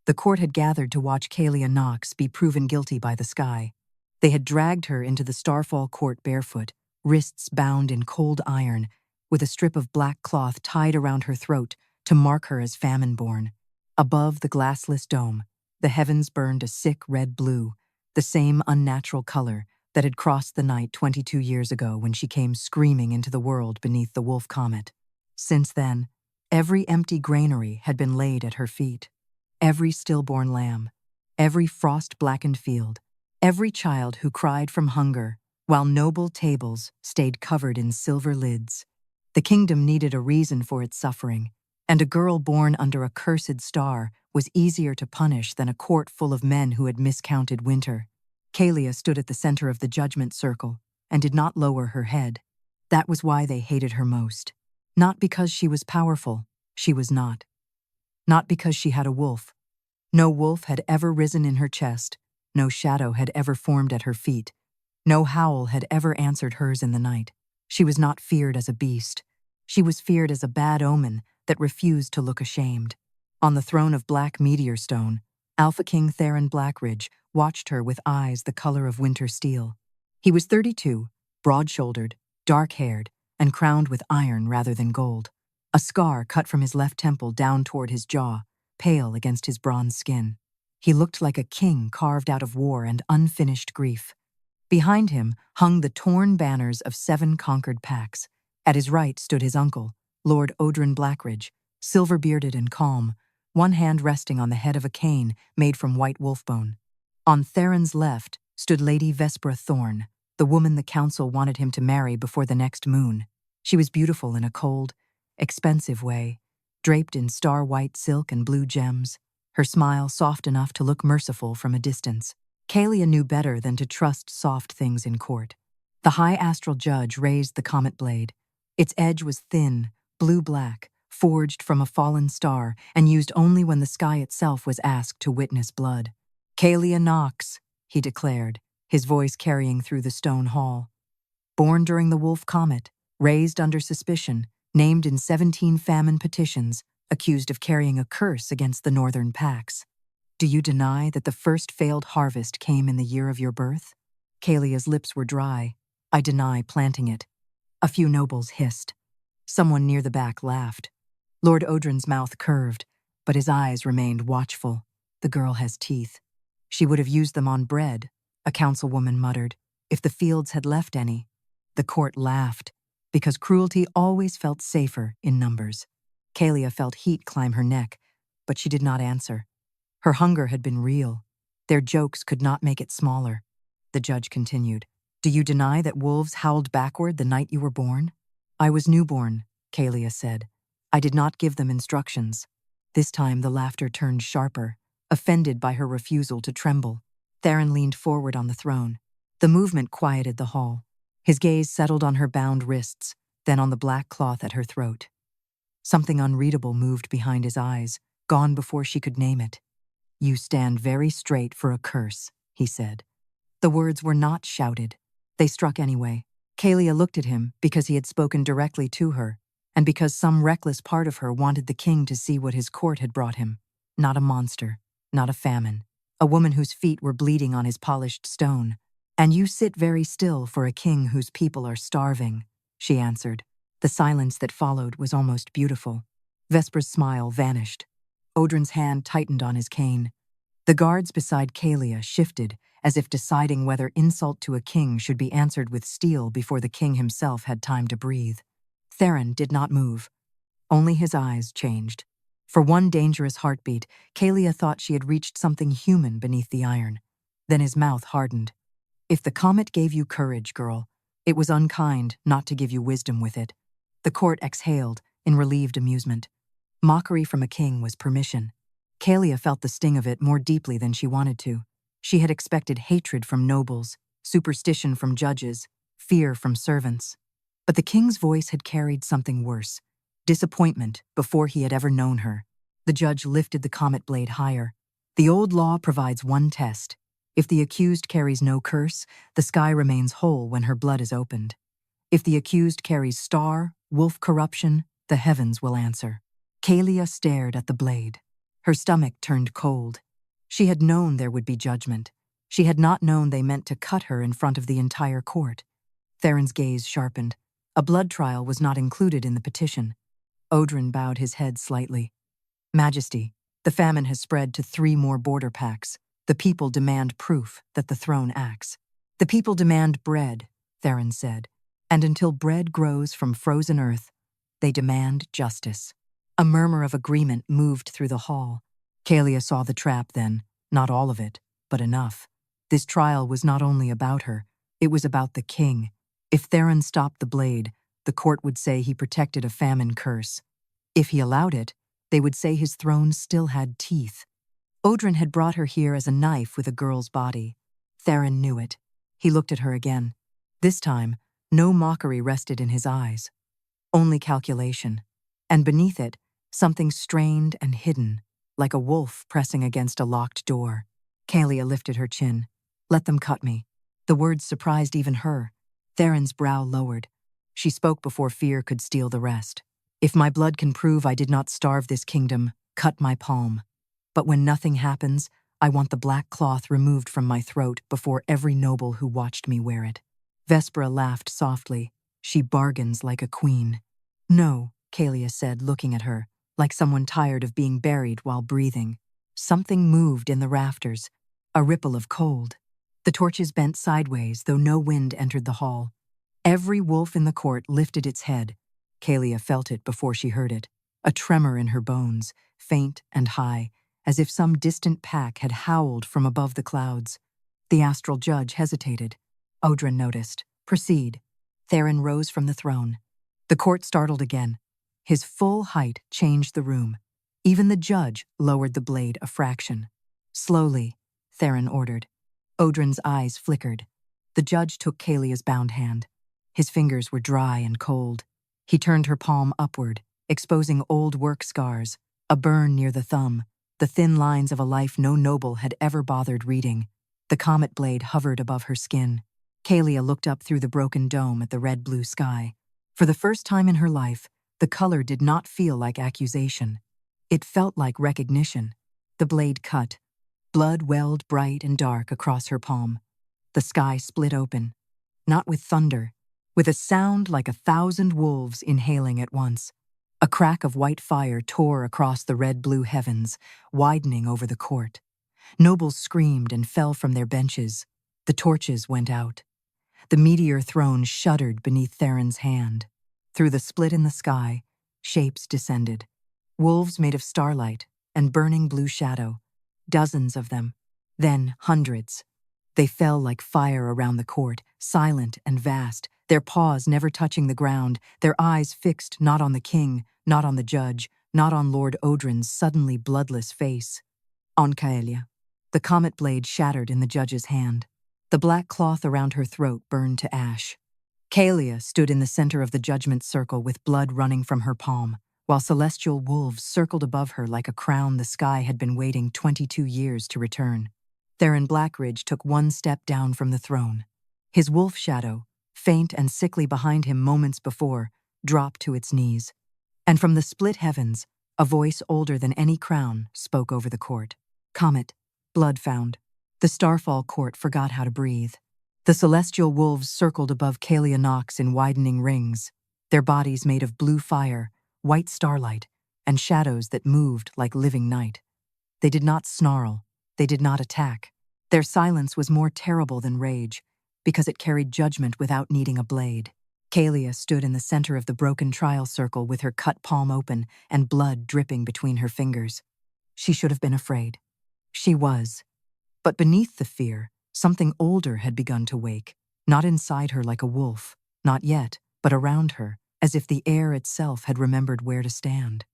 The court had gathered to watch Caelia Nox be proven guilty by the sky. They had dragged her into the Starfall court barefoot, wrists bound in cold iron, with a strip of black cloth tied around her throat to mark her as famine-born. Above the glassless dome, the heavens burned a sick red blue, the same unnatural color that had crossed the night 22 years ago when she came screaming into the world beneath the Wolf Comet. Since then, every empty granary had been laid at her feet. Every stillborn lamb, every frost-blackened field, every child who cried from hunger, while noble tables stayed covered in silver lids. The kingdom needed a reason for its suffering, and a girl born under a cursed star was easier to punish than a court full of men who had miscounted winter. Caelia stood at the center of the judgment circle and did not lower her head. That was why they hated her most. Not because she was powerful, she was not. Not because she had a wolf. No wolf had ever risen in her chest, no shadow had ever formed at her feet, no howl had ever answered hers in the night. She was not feared as a beast. She was feared as a bad omen that refused to look ashamed. On the throne of black meteor stone, Alpha King Theron Blackridge watched her with eyes the color of winter steel. He was 32, broad-shouldered, dark-haired, and crowned with iron rather than gold. A scar cut from his left temple down toward his jaw, pale against his bronze skin. He looked like a king carved out of war and unfinished grief. Behind him hung the torn banners of 7 conquered packs. At his right stood his uncle, Lord Theron Blackridge, silver-bearded and calm, one hand resting on the head of a cane made from white wolf bone. On Theron's left stood Lady Vespera Thorn, the woman the council wanted him to marry before the next moon. She was beautiful in a cold, expensive way, draped in star-white silk and blue gems, her smile soft enough to look merciful from a distance. Caelia knew better than to trust soft things in court. The high astral judge raised the comet blade. Its edge was thin, blue-black, forged from a fallen star and used only when the sky itself was asked to witness blood. "Caelia Nox," he declared, his voice carrying through the stone hall. "Born during the Wolf Comet, raised under suspicion, named in 17 famine petitions, accused of carrying a curse against the northern packs. Do you deny that the first failed harvest came in the year of your birth?" Caelia's lips were dry. "I deny planting it." A few nobles hissed. Someone near the back laughed. Lord Odrin's mouth curved, but his eyes remained watchful. "The girl has teeth. She would have used them on bread," a councilwoman muttered, "if the fields had left any." The court laughed, because cruelty always felt safer in numbers. Caelia felt heat climb her neck, but she did not answer. Her hunger had been real. Their jokes could not make it smaller. The judge continued. "Do you deny that wolves howled backward the night you were born?" "I was newborn," Caelia said. "I did not give them instructions." This time the laughter turned sharper, offended by her refusal to tremble. Theron leaned forward on the throne. The movement quieted the hall. His gaze settled on her bound wrists, then on the black cloth at her throat. Something unreadable moved behind his eyes, gone before she could name it. "You stand very straight for a curse," he said. The words were not shouted. They struck anyway. Caelia looked at him because he had spoken directly to her, and because some reckless part of her wanted the king to see what his court had brought him. Not a monster, not a famine. A woman whose feet were bleeding on his polished stone. "And you sit very still for a king whose people are starving," she answered. The silence that followed was almost beautiful. Vespera's smile vanished. Odrin's hand tightened on his cane. The guards beside Caelia shifted, as if deciding whether insult to a king should be answered with steel before the king himself had time to breathe. Theron did not move. Only his eyes changed. For one dangerous heartbeat, Caelia thought she had reached something human beneath the iron. Then his mouth hardened. "If the comet gave you courage, girl, it was unkind not to give you wisdom with it." The court exhaled in relieved amusement. Mockery from a king was permission. Caelia felt the sting of it more deeply than she wanted to. She had expected hatred from nobles, superstition from judges, fear from servants. But the king's voice had carried something worse, disappointment before he had ever known her. The judge lifted the comet blade higher. "The old law provides one test. If the accused carries no curse, the sky remains whole when her blood is opened. If the accused carries star, wolf corruption, the heavens will answer." Caelia stared at the blade. Her stomach turned cold. She had known there would be judgment. She had not known they meant to cut her in front of the entire court. Theron's gaze sharpened. A blood trial was not included in the petition. Odrin bowed his head slightly. Majesty, the famine has spread to 3 more border packs. The people demand proof that the throne acts. The people demand bread, Theron said, and until bread grows from frozen earth, they demand justice. A murmur of agreement moved through the hall. Caelia saw the trap then, not all of it, but enough. This trial was not only about her, it was about the king. If Theron stopped the blade, the court would say he protected a famine curse. If he allowed it, they would say his throne still had teeth. Odrin had brought her here as a knife with a girl's body. Theron knew it. He looked at her again. This time, no mockery rested in his eyes. Only calculation. And beneath it, something strained and hidden, like a wolf pressing against a locked door. Caelia lifted her chin. Let them cut me. The words surprised even her. Theron's brow lowered. She spoke before fear could steal the rest. If my blood can prove I did not starve this kingdom, cut my palm. But when nothing happens, I want the black cloth removed from my throat before every noble who watched me wear it. Vespera laughed softly. She bargains like a queen. No, Caelia said, looking at her, like someone tired of being buried while breathing. Something moved in the rafters, a ripple of cold. The torches bent sideways, though no wind entered the hall. Every wolf in the court lifted its head. Caelia felt it before she heard it, a tremor in her bones, faint and high, as if some distant pack had howled from above the clouds. The astral judge hesitated. Odrin noticed. Proceed. Theron rose from the throne. The court startled again. His full height changed the room. Even the judge lowered the blade a fraction. Slowly, Theron ordered. Odrin's eyes flickered. The judge took Caelia's bound hand. His fingers were dry and cold. He turned her palm upward, exposing old work scars, a burn near the thumb, the thin lines of a life no noble had ever bothered reading. The comet blade hovered above her skin. Caelia looked up through the broken dome at the red-blue sky. For the first time in her life, the color did not feel like accusation. It felt like recognition. The blade cut. Blood welled bright and dark across her palm. The sky split open. Not with thunder, with a sound like 1,000 wolves inhaling at once. A crack of white fire tore across the red-blue heavens, widening over the court. Nobles screamed and fell from their benches. The torches went out. The meteor throne shuddered beneath Theron's hand. Through the split in the sky, shapes descended. Wolves made of starlight and burning blue shadow. Dozens of them. Then hundreds. They fell like fire around the court, silent and vast, their paws never touching the ground, their eyes fixed not on the king, not on the judge, not on Lord Odrin's suddenly bloodless face. On Caelia. The comet blade shattered in the judge's hand. The black cloth around her throat burned to ash. Caelia stood in the center of the judgment circle with blood running from her palm, while celestial wolves circled above her like a crown the sky had been waiting 22 years to return. Theron Blackridge took one step down from the throne. His wolf shadow, faint and sickly behind him moments before, dropped to its knees. And from the split heavens, a voice older than any crown spoke over the court. Comet, blood found. The Starfall court forgot how to breathe. The celestial wolves circled above Caelia Nox in widening rings, their bodies made of blue fire, white starlight, and shadows that moved like living night. They did not snarl. They did not attack. Their silence was more terrible than rage, because it carried judgment without needing a blade. Caelia stood in the center of the broken trial circle with her cut palm open and blood dripping between her fingers. She should have been afraid. She was. But beneath the fear, something older had begun to wake, not inside her like a wolf, not yet, but around her, as if the air itself had remembered where to stand.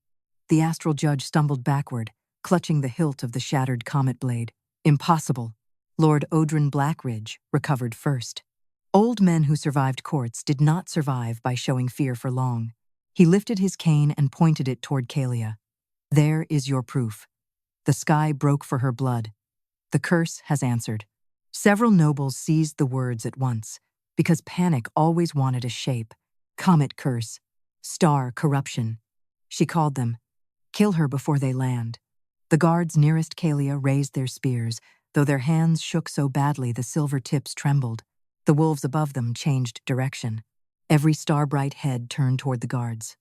The astral judge stumbled backward, clutching the hilt of the shattered comet blade. Impossible. Lord Odrin Blackridge recovered first. Old men who survived courts did not survive by showing fear for long. He lifted his cane and pointed it toward Caelia. There is your proof. The sky broke for her blood. The curse has answered. Several nobles seized the words at once, because panic always wanted a shape. Comet curse. Star corruption. She called them. Kill her before they land. The guards nearest Caelia raised their spears, though their hands shook so badly the silver tips trembled. The wolves above them changed direction. Every star-bright head turned toward the guards.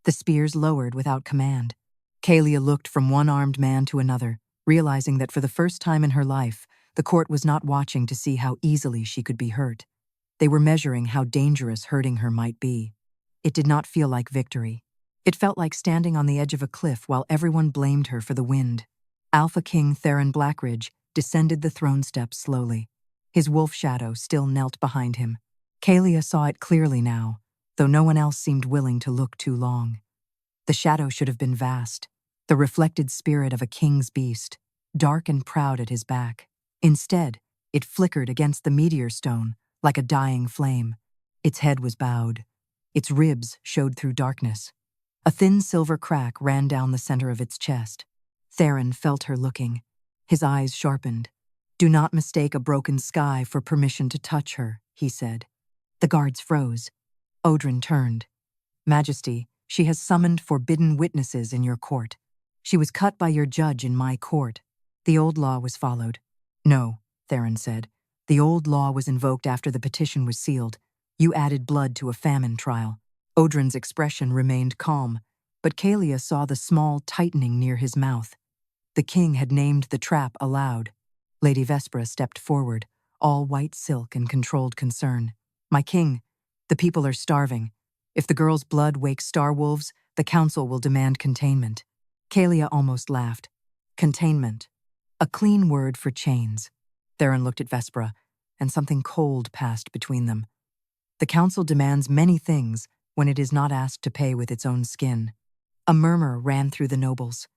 The spears lowered without command. Caelia looked from one armed man to another, realizing that for the first time in her life, the court was not watching to see how easily she could be hurt. They were measuring how dangerous hurting her might be. It did not feel like victory. It felt like standing on the edge of a cliff while everyone blamed her for the wind. Alpha King Theron Blackridge descended the throne steps slowly. His wolf shadow still knelt behind him. Caelia saw it clearly now, though no one else seemed willing to look too long. The shadow should have been vast, the reflected spirit of a king's beast, dark and proud at his back. Instead, it flickered against the meteor stone like a dying flame. Its head was bowed. Its ribs showed through darkness. A thin silver crack ran down the center of its chest. Theron felt her looking. His eyes sharpened. "Do not mistake a broken sky for permission to touch her," he said. The guards froze. Odrin turned. "Majesty, she has summoned forbidden witnesses in your court. She was cut by your judge in my court. The old law was followed." "No," Theron said. "The old law was invoked after the petition was sealed. You added blood to a famine trial." Odrin's expression remained calm, but Caelia saw the small tightening near his mouth. The king had named the trap aloud. Lady Vespera stepped forward, all white silk and controlled concern. "My king, the people are starving. If the girl's blood wakes star wolves, the council will demand containment." Caelia almost laughed. Containment. A clean word for chains. Theron looked at Vespera, and something cold passed between them. The council demands many things when it is not asked to pay with its own skin. A murmur ran through the nobles.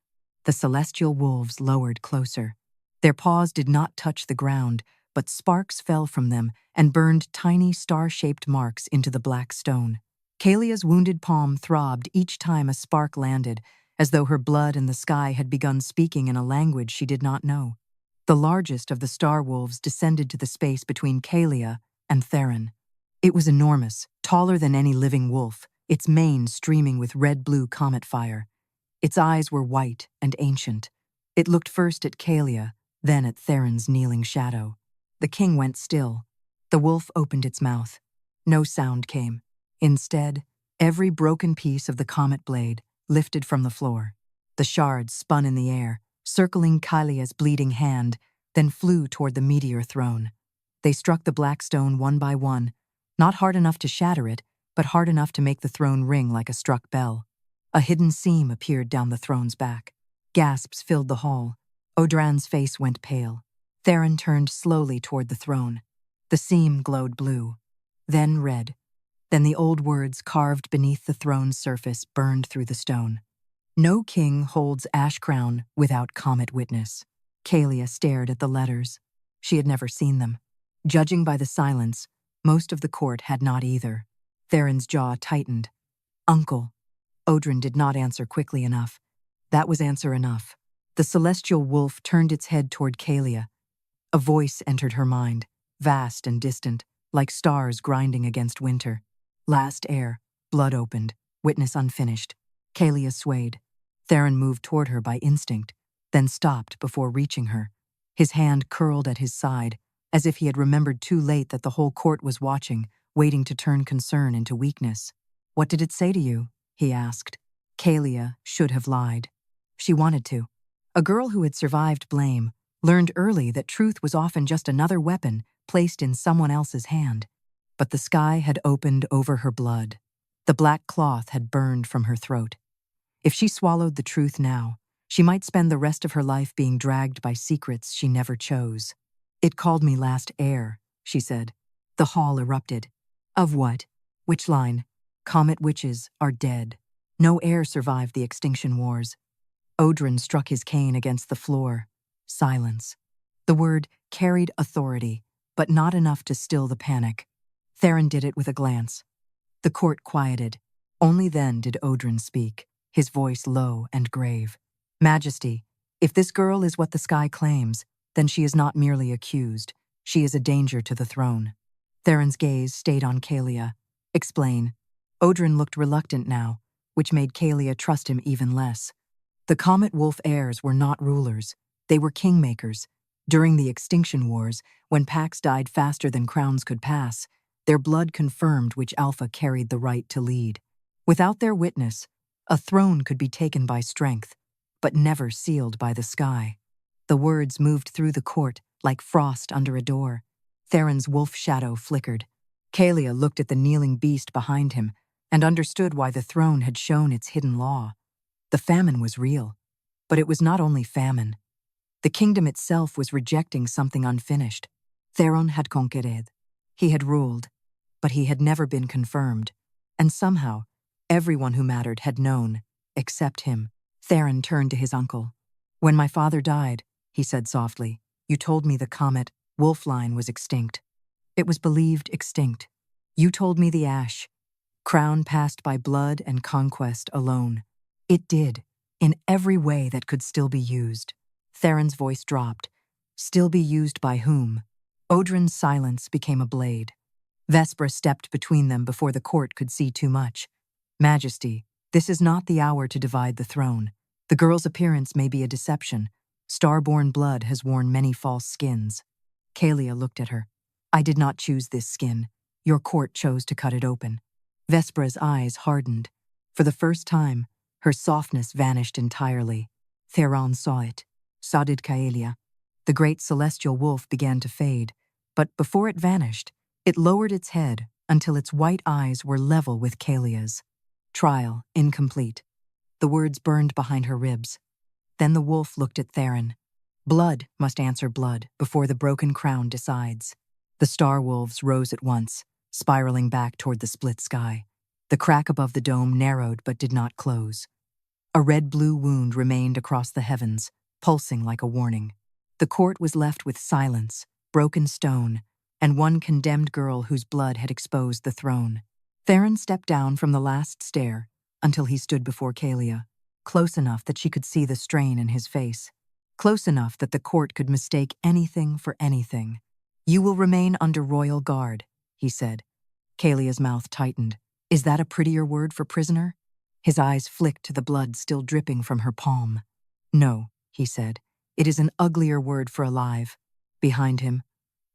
The celestial wolves lowered closer. Their paws did not touch the ground, but sparks fell from them and burned tiny star-shaped marks into the black stone. Caelia's wounded palm throbbed each time a spark landed, as though her blood and the sky had begun speaking in a language she did not know. The largest of the star wolves descended to the space between Caelia and Theron. It was enormous, taller than any living wolf, its mane streaming with red-blue comet fire. Its eyes were white and ancient. It looked first at Caelia, then at Theron's kneeling shadow. The king went still. The wolf opened its mouth. No sound came. Instead, every broken piece of the comet blade lifted from the floor. The shards spun in the air, circling Caelia's bleeding hand, then flew toward the meteor throne. They struck the black stone one by one, not hard enough to shatter it, but hard enough to make the throne ring like a struck bell. A hidden seam appeared down the throne's back. Gasps filled the hall. Odran's face went pale. Theron turned slowly toward the throne. The seam glowed blue, then red. Then the old words carved beneath the throne's surface burned through the stone. "No king holds ash crown without comet witness." Caelia stared at the letters. She had never seen them. Judging by the silence, most of the court had not either. Theron's jaw tightened. "Uncle." Odrin did not answer quickly enough. That was answer enough. The celestial wolf turned its head toward Caelia. A voice entered her mind, vast and distant, like stars grinding against winter. Last air, blood opened, witness unfinished. Caelia swayed. Theron moved toward her by instinct, then stopped before reaching her. His hand curled at his side, as if he had remembered too late that the whole court was watching, waiting to turn concern into weakness. "What did it say to you?" he asked. Caelia should have lied. She wanted to. A girl who had survived blame learned early that truth was often just another weapon placed in someone else's hand. But the sky had opened over her blood. The black cloth had burned from her throat. If she swallowed the truth now, she might spend the rest of her life being dragged by secrets she never chose. "It called me last air," she said. The hall erupted. "Of what? Which line?" "Comet witches are dead. No heir survived the extinction wars." Odrin struck his cane against the floor. Silence. The word carried authority, but not enough to still the panic. Theron did it with a glance. The court quieted. Only then did Odrin speak, his voice low and grave. "Majesty, if this girl is what the sky claims, then she is not merely accused. She is a danger to the throne." Theron's gaze stayed on Caelia. "Explain." Odrin looked reluctant now, which made Caelia trust him even less. The Comet-Wolf heirs were not rulers, they were kingmakers. During the Extinction Wars, when packs died faster than crowns could pass, their blood confirmed which alpha carried the right to lead. Without their witness, a throne could be taken by strength, but never sealed by the sky. The words moved through the court like frost under a door. Theron's wolf shadow flickered. Caelia looked at the kneeling beast behind him and understood why the throne had shown its hidden law. The famine was real, but it was not only famine. The kingdom itself was rejecting something unfinished. Theron had conquered. He had ruled, but he had never been confirmed. And somehow, everyone who mattered had known, except him. Theron turned to his uncle. "When my father died," he said softly, "you told me the Comet-Wolf line was extinct. It was believed extinct. You told me the ash, crown passed by blood and conquest alone. It did, in every way that could still be used." Theron's voice dropped. Still be used by whom? Odrin's silence became a blade. Vespra stepped between them before the court could see too much. "Majesty, this is not the hour to divide the throne. The girl's appearance may be a deception. Star-born blood has worn many false skins." Caelia looked at her. "I did not choose this skin. Your court chose to cut it open." Vespra's eyes hardened. For the first time, her softness vanished entirely. Theron saw it. So did Caelia. The great celestial wolf began to fade, but before it vanished, it lowered its head until its white eyes were level with Caelia's. "Trial incomplete." The words burned behind her ribs. Then the wolf looked at Theron. Blood must answer blood before the broken crown decides. The star wolves rose at once, spiraling back toward the split sky. The crack above the dome narrowed but did not close. A red-blue wound remained across the heavens, pulsing like a warning. The court was left with silence, broken stone, and one condemned girl whose blood had exposed the throne. Theron stepped down from the last stair until he stood before Caelia, close enough that she could see the strain in his face, close enough that the court could mistake anything for anything. "You will remain under royal guard," he said. Caelia's mouth tightened. "Is that a prettier word for prisoner?" His eyes flicked to the blood still dripping from her palm. "No," he said. "It is an uglier word for alive." Behind him,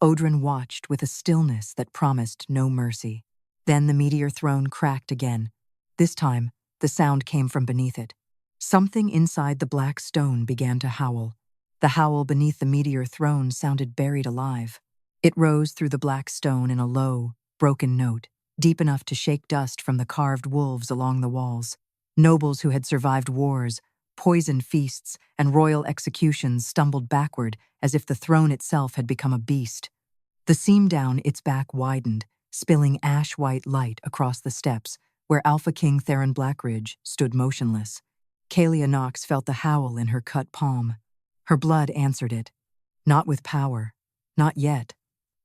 Odrin watched with a stillness that promised no mercy. Then the meteor throne cracked again. This time, the sound came from beneath it. Something inside the black stone began to howl. The howl beneath the meteor throne sounded buried alive. It rose through the black stone in a low, broken note, deep enough to shake dust from the carved wolves along the walls. Nobles who had survived wars, poisoned feasts, and royal executions stumbled backward as if the throne itself had become a beast. The seam down its back widened, spilling ash-white light across the steps where Alpha King Theron Blackridge stood motionless. Caelia Nox felt the howl in her cut palm. Her blood answered it. Not with power, not yet,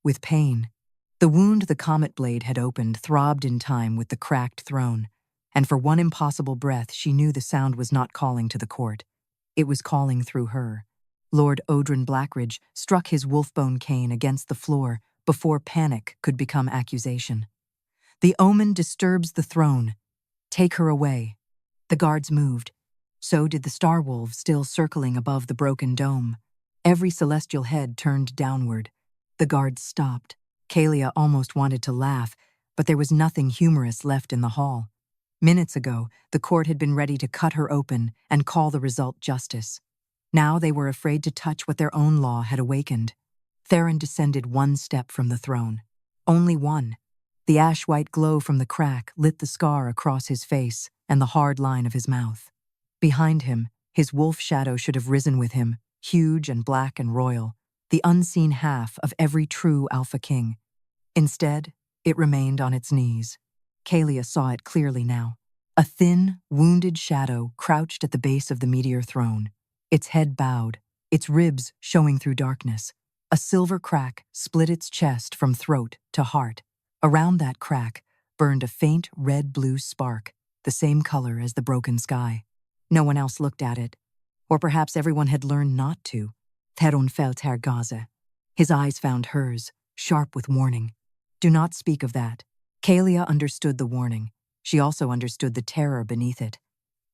with pain. The wound the comet blade had opened throbbed in time with the cracked throne, and for one impossible breath she knew the sound was not calling to the court. It was calling through her. Lord Odrin Blackridge struck his wolfbone cane against the floor before panic could become accusation. "The omen disturbs the throne. Take her away." The guards moved. So did the star wolves still circling above the broken dome. Every celestial head turned downward. The guards stopped. Caelia almost wanted to laugh, but there was nothing humorous left in the hall. Minutes ago, the court had been ready to cut her open and call the result justice. Now they were afraid to touch what their own law had awakened. Theron descended one step from the throne. Only one. The ash-white glow from the crack lit the scar across his face and the hard line of his mouth. Behind him, his wolf shadow should have risen with him, huge and black and royal, the unseen half of every true Alpha King. Instead, it remained on its knees. Caelia saw it clearly now. A thin, wounded shadow crouched at the base of the meteor throne, its head bowed, its ribs showing through darkness. A silver crack split its chest from throat to heart. Around that crack burned a faint red-blue spark, the same color as the broken sky. No one else looked at it, or perhaps everyone had learned not to. Theron felt her gaze. His eyes found hers, sharp with warning. "Do not speak of that." Caelia understood the warning. She also understood the terror beneath it.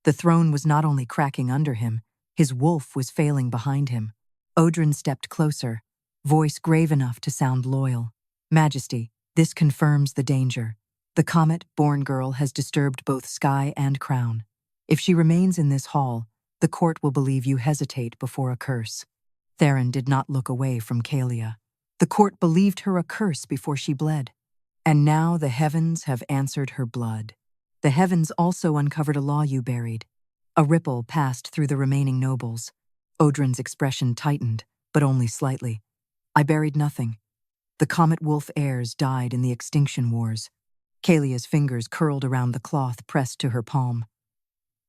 The throne was not only cracking under him, his wolf was failing behind him. Odrin stepped closer, voice grave enough to sound loyal. Majesty, this confirms the danger. The Comet-born girl has disturbed both sky and crown. If she remains in this hall, the court will believe you hesitate before a curse. Theron did not look away from Caelia. The court believed her a curse before she bled. And now the heavens have answered her blood. The heavens also uncovered a law you buried. A ripple passed through the remaining nobles. Odrin's expression tightened, but only slightly. I buried nothing. The Comet-Wolf heirs died in the extinction wars. Caelia's fingers curled around the cloth pressed to her palm.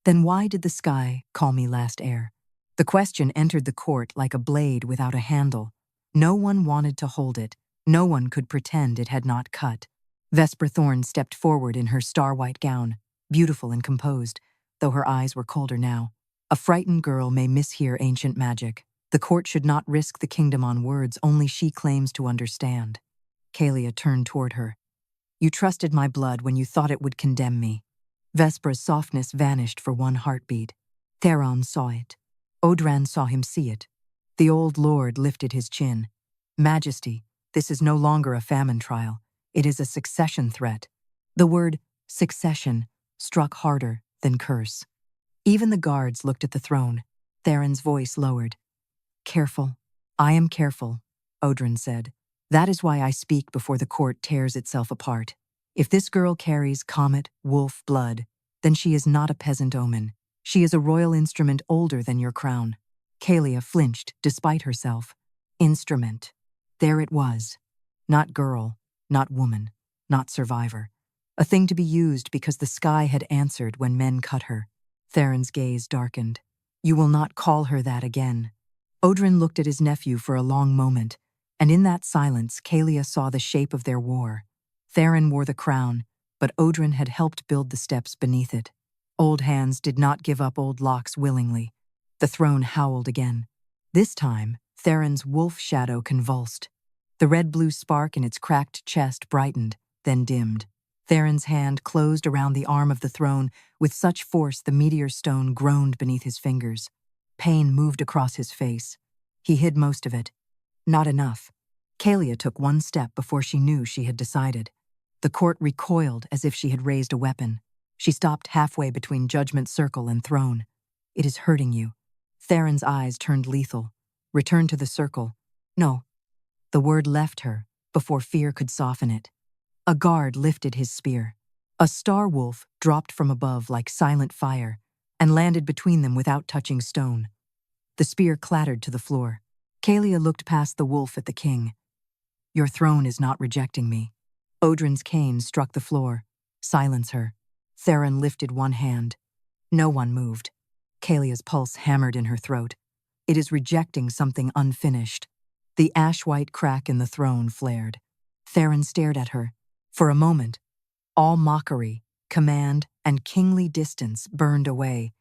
Then why did the sky call me last heir? The question entered the court like a blade without a handle. No one wanted to hold it. No one could pretend it had not cut. Vesper Thorn stepped forward in her star-white gown, beautiful and composed, though her eyes were colder now. A frightened girl may mishear ancient magic. The court should not risk the kingdom on words only she claims to understand. Caelia turned toward her. You trusted my blood when you thought it would condemn me. Vesper's softness vanished for one heartbeat. Theron saw it. Odran saw him see it. The old lord lifted his chin. Majesty, this is no longer a famine trial. It is a succession threat. The word succession struck harder than curse. Even the guards looked at the throne. Theron's voice lowered. Careful. I am careful, Odrin said. That is why I speak before the court tears itself apart. If this girl carries Comet-Wolf blood, then she is not a peasant omen. She is a royal instrument older than your crown. Caelia flinched despite herself. Instrument. There it was. Not girl, not woman, not survivor. A thing to be used because the sky had answered when men cut her. Theron's gaze darkened. You will not call her that again. Odrin looked at his nephew for a long moment, and in that silence Caelia saw the shape of their war. Theron wore the crown, but Odrin had helped build the steps beneath it. Old hands did not give up old locks willingly. The throne howled again. This time, Theron's wolf shadow convulsed. The red-blue spark in its cracked chest brightened, then dimmed. Theron's hand closed around the arm of the throne with such force the meteor stone groaned beneath his fingers. Pain moved across his face. He hid most of it. Not enough. Caelia took one step before she knew she had decided. The court recoiled as if she had raised a weapon. She stopped halfway between Judgment Circle and throne. It is hurting you. Theron's eyes turned lethal. Return to the circle. No. The word left her before fear could soften it. A guard lifted his spear. A star wolf dropped from above like silent fire and landed between them without touching stone. The spear clattered to the floor. Caelia looked past the wolf at the king. Your throne is not rejecting me. Odrin's cane struck the floor. Silence her. Theron lifted one hand. No one moved. Caelia's pulse hammered in her throat. It is rejecting something unfinished. The ash-white crack in the throne flared. Theron stared at her. For a moment, all mockery, command, and kingly distance burned away,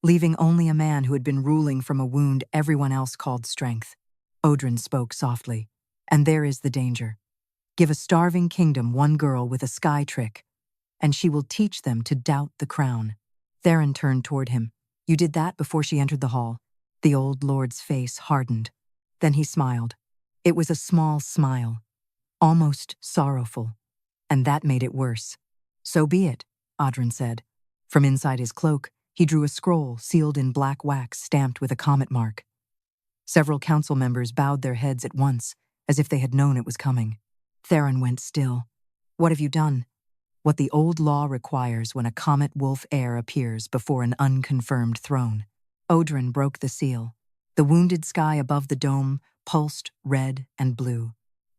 leaving only a man who had been ruling from a wound everyone else called strength. Odrin spoke softly. And there is the danger. Give a starving kingdom one girl with a sky trick, and she will teach them to doubt the crown. Theron turned toward him. You did that before she entered the hall. The old lord's face hardened. Then he smiled. It was a small smile, almost sorrowful, and that made it worse. So be it, Odrin said. From inside his cloak, he drew a scroll sealed in black wax stamped with a comet mark. Several council members bowed their heads at once, as if they had known it was coming. Theron went still. What have you done? What the old law requires when a Comet-Wolf heir appears before an unconfirmed throne. Odrin broke the seal. The wounded sky above the dome pulsed red and blue.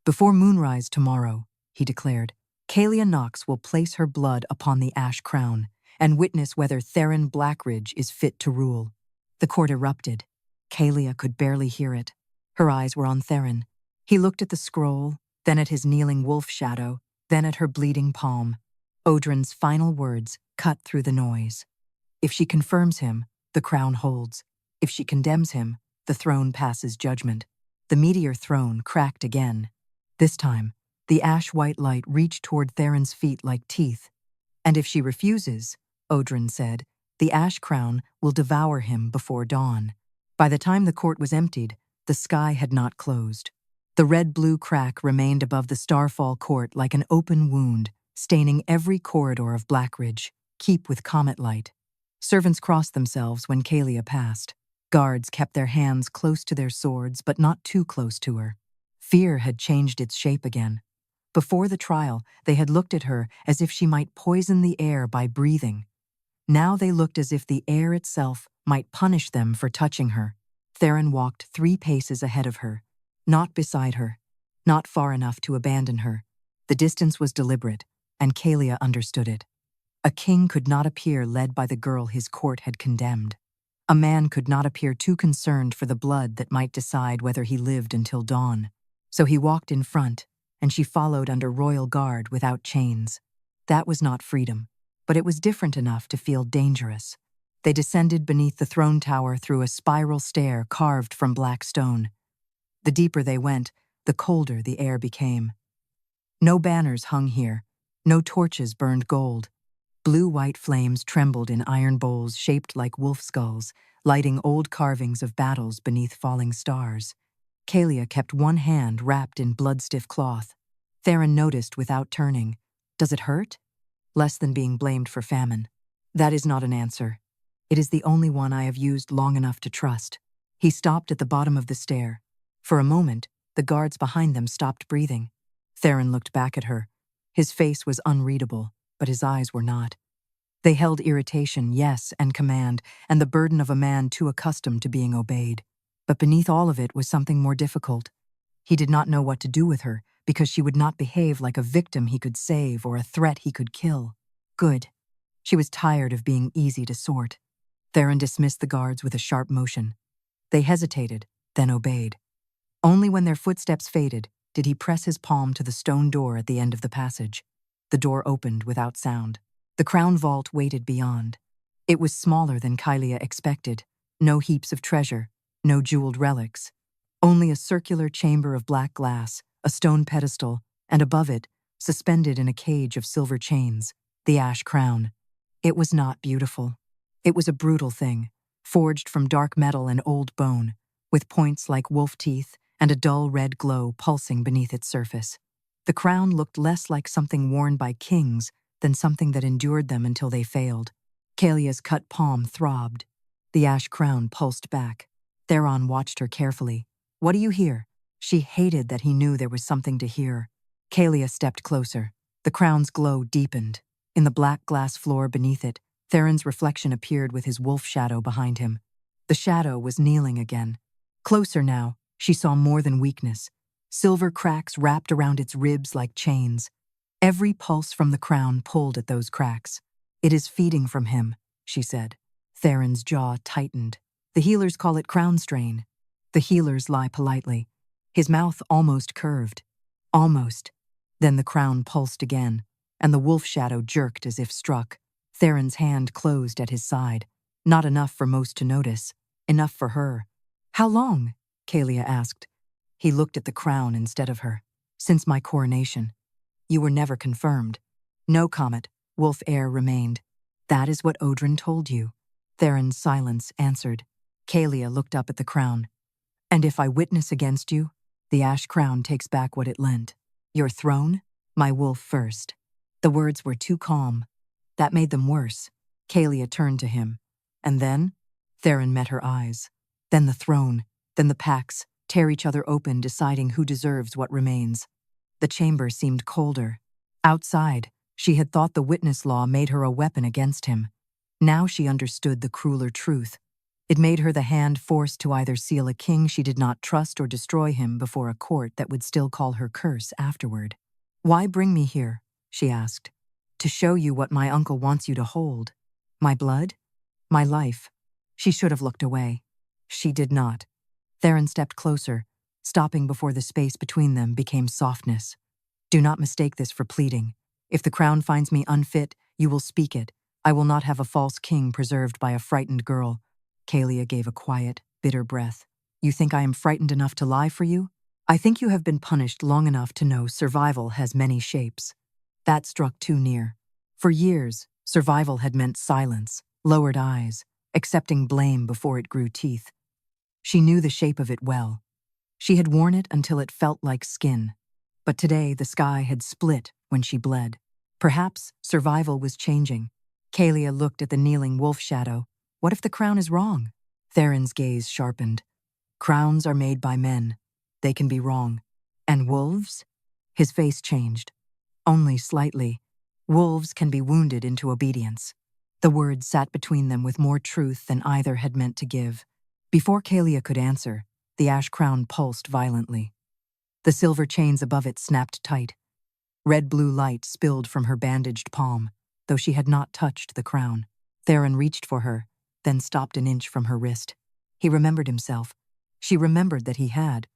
Before moonrise tomorrow, he declared, Caelia Nox will place her blood upon the ash crown and witness whether Theron Blackridge is fit to rule. The court erupted. Caelia could barely hear it. Her eyes were on Theron. He looked at the scroll, then at his kneeling wolf shadow, then at her bleeding palm. Odrin's final words cut through the noise. If she confirms him, the crown holds. If she condemns him, the throne passes judgment. The meteor throne cracked again. This time, the ash-white light reached toward Theron's feet like teeth. And if she refuses, Odrin said, The ash crown will devour him before dawn. By the time the court was emptied, the sky had not closed. The red-blue crack remained above the Starfall court like an open wound, staining every corridor of Blackridge. Keep with comet light. Servants crossed themselves when Caelia passed. Guards kept their hands close to their swords, but not too close to her. Fear had changed its shape again. Before the trial, they had looked at her as if she might poison the air by breathing. Now they looked as if the air itself might punish them for touching her. Theron walked 3 paces ahead of her, not beside her, not far enough to abandon her. The distance was deliberate, and Caelia understood it. A king could not appear led by the girl his court had condemned. A man could not appear too concerned for the blood that might decide whether he lived until dawn. So he walked in front, and she followed under royal guard without chains. That was not freedom, but it was different enough to feel dangerous. They descended beneath the throne tower through a spiral stair carved from black stone. The deeper they went, the colder the air became. No banners hung here, no torches burned gold. Blue-white flames trembled in iron bowls shaped like wolf skulls, lighting old carvings of battles beneath falling stars. Caelia kept one hand wrapped in blood-stiff cloth. Theron noticed without turning. Does it hurt? Less than being blamed for famine. That is not an answer. It is the only one I have used long enough to trust. He stopped at the bottom of the stair. For a moment, the guards behind them stopped breathing. Theron looked back at her. His face was unreadable, but his eyes were not. They held irritation, yes, and command, and the burden of a man too accustomed to being obeyed. But beneath all of it was something more difficult. He did not know what to do with her, because she would not behave like a victim he could save or a threat he could kill. Good. She was tired of being easy to sort. Theron dismissed the guards with a sharp motion. They hesitated, then obeyed. Only when their footsteps faded did he press his palm to the stone door at the end of the passage. The door opened without sound. The crown vault waited beyond. It was smaller than Caelia expected. No heaps of treasure, no jeweled relics. Only a circular chamber of black glass, a stone pedestal, and above it, suspended in a cage of silver chains, the ash crown. It was not beautiful. It was a brutal thing, forged from dark metal and old bone, with points like wolf teeth and a dull red glow pulsing beneath its surface. The crown looked less like something worn by kings than something that endured them until they failed. Caelia's cut palm throbbed. The ash crown pulsed back. Theron watched her carefully. "What do you hear?" She hated that he knew there was something to hear. Caelia stepped closer. The crown's glow deepened. In the black glass floor beneath it, Theron's reflection appeared with his wolf shadow behind him. The shadow was kneeling again. Closer now, she saw more than weakness. Silver cracks wrapped around its ribs like chains. Every pulse from the crown pulled at those cracks. "It is feeding from him," she said. Theron's jaw tightened. "The healers call it crown strain." The healers lie politely. His mouth almost curved. Almost. Then the crown pulsed again, and the wolf shadow jerked as if struck. Theron's hand closed at his side. Not enough for most to notice. Enough for her. "How long?" Caelia asked. He looked at the crown instead of her. "Since my coronation." "You were never confirmed." "No, Comet. Wolf heir remained." "That is what Odrin told you." Theron's silence answered. Caelia looked up at the crown. "And if I witness against you, the ash crown takes back what it lent. Your throne, my wolf first." The words were too calm. That made them worse. Caelia turned to him. "And then?" Theron met her eyes. "Then the throne, then the packs, tear each other open, deciding who deserves what remains." The chamber seemed colder. Outside, she had thought the witness law made her a weapon against him. Now she understood the crueler truth. It made her the hand forced to either seal a king she did not trust or destroy him before a court that would still call her curse afterward. "Why bring me here?" she asked. "To show you what my uncle wants you to hold. My blood? My life." She should have looked away. She did not. Theron stepped closer, stopping before the space between them became softness. "Do not mistake this for pleading. If the crown finds me unfit, you will speak it. I will not have a false king preserved by a frightened girl." Caelia gave a quiet, bitter breath. "You think I am frightened enough to lie for you? I think you have been punished long enough to know survival has many shapes." That struck too near. For years, survival had meant silence. lowered eyes, accepting blame before it grew teeth. She knew the shape of it well. She had worn it until it felt like skin. But today the sky had split when she bled. Perhaps survival was changing. Caelia looked at the kneeling wolf shadow. What if the crown is wrong? Theron's gaze sharpened. Crowns are made by men. They can be wrong. And wolves? His face changed. Only slightly. Wolves can be wounded into obedience. The words sat between them with more truth than either had meant to give. Before Caelia could answer, the ash crown pulsed violently. The silver chains above it snapped tight. Red-blue light spilled from her bandaged palm, though she had not touched the crown. Theron reached for her, then stopped an inch from her wrist. He remembered himself. She remembered that he had.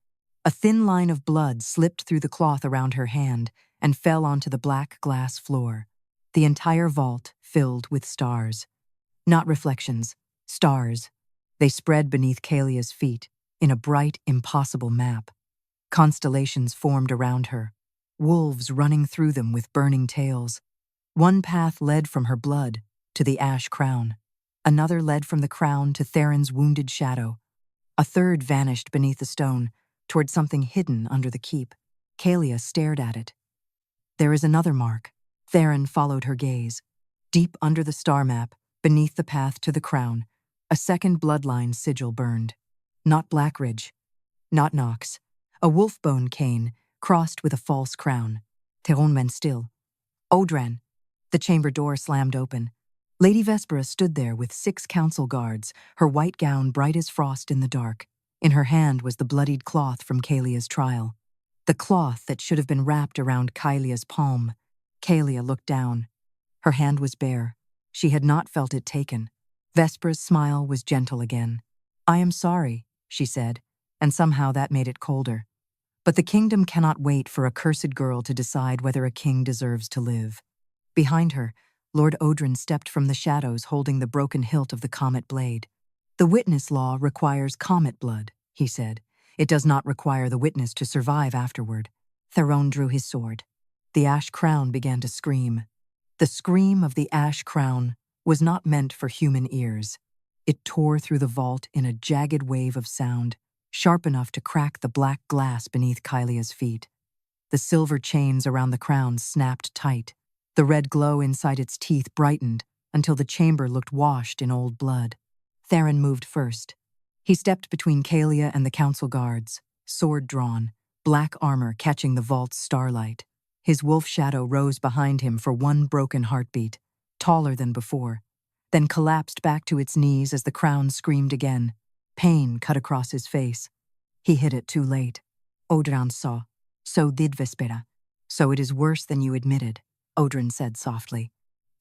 A thin line of blood slipped through the cloth around her hand and fell onto the black glass floor. The entire vault filled with stars. Not reflections, stars. They spread beneath Caelia's feet in a bright, impossible map. Constellations formed around her, wolves running through them with burning tails. One path led from her blood to the ash crown. Another led from the crown to Theron's wounded shadow. A third vanished beneath the stone, toward something hidden under the keep. Caelia stared at it. There is another mark. Theron followed her gaze. Deep under the star map, beneath the path to the crown, a second bloodline sigil burned. Not Blackridge. Not Nox. A wolf-bone cane, crossed with a false crown. Theron men still. Odran. The chamber door slammed open. Lady Vespera stood there with 6 council guards, her white gown bright as frost in the dark. In her hand was the bloodied cloth from Caelia's trial. The cloth that should have been wrapped around Caelia's palm. Caelia looked down. Her hand was bare. She had not felt it taken. Vespera's smile was gentle again. I am sorry, she said, and somehow that made it colder. But the kingdom cannot wait for a cursed girl to decide whether a king deserves to live. Behind her, Lord Odran stepped from the shadows holding the broken hilt of the comet blade. The witness law requires comet blood, he said. It does not require the witness to survive afterward. Theron drew his sword. The ash crown began to scream. The scream of the ash crown was not meant for human ears. It tore through the vault in a jagged wave of sound, sharp enough to crack the black glass beneath Caelia's feet. The silver chains around the crown snapped tight. The red glow inside its teeth brightened until the chamber looked washed in old blood. Theron moved first. He stepped between Caelia and the council guards, sword drawn, black armor catching the vault's starlight. His wolf shadow rose behind him for one broken heartbeat, taller than before, then collapsed back to its knees as the crown screamed again. Pain cut across his face. He hit it too late. Odran saw. So did Vespera. So it is worse than you admitted, Odran said softly.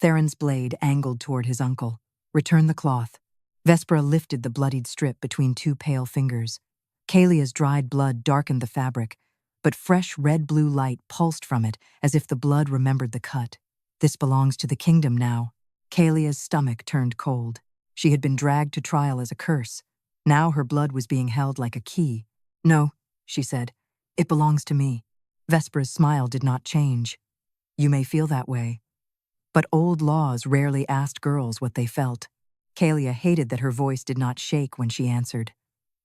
Theron's blade angled toward his uncle. Return the cloth. Vespera lifted the bloodied strip between 2 pale fingers. Caelia's dried blood darkened the fabric, but fresh red-blue light pulsed from it as if the blood remembered the cut. This belongs to the kingdom now. Caelia's stomach turned cold. She had been dragged to trial as a curse. Now her blood was being held like a key. No, she said. It belongs to me. Vespera's smile did not change. You may feel that way. But old laws rarely asked girls what they felt. Caelia hated that her voice did not shake when she answered.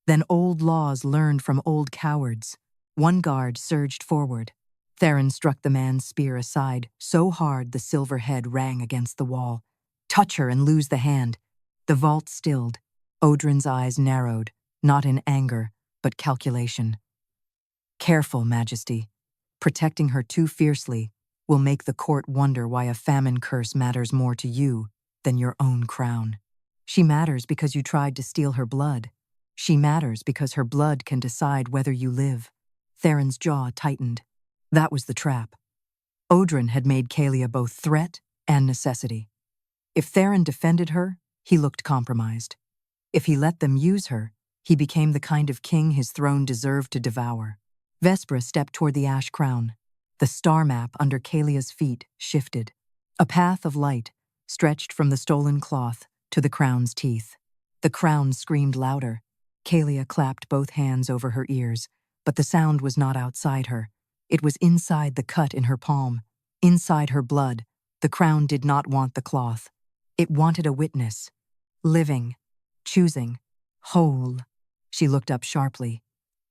Then old laws learned from old cowards. One guard surged forward. Theron struck the man's spear aside, so hard the silver head rang against the wall. Touch her and lose the hand. The vault stilled. Odran's eyes narrowed, not in anger, but calculation. Careful, Majesty. Protecting her too fiercely will make the court wonder why a famine curse matters more to you than your own crown. She matters because you tried to steal her blood. She matters because her blood can decide whether you live. Theron's jaw tightened. That was the trap. Odran had made Caelia both threat and necessity. If Theron defended her, he looked compromised. If he let them use her, he became the kind of king his throne deserved to devour. Vespera stepped toward the ash crown. The star map under Caelia's feet shifted. A path of light stretched from the stolen cloth to the crown's teeth. The crown screamed louder. Caelia clapped both hands over her ears, but the sound was not outside her. It was inside the cut in her palm, inside her blood. The crown did not want the cloth. It wanted a witness. Living. Choosing. Whole. She looked up sharply.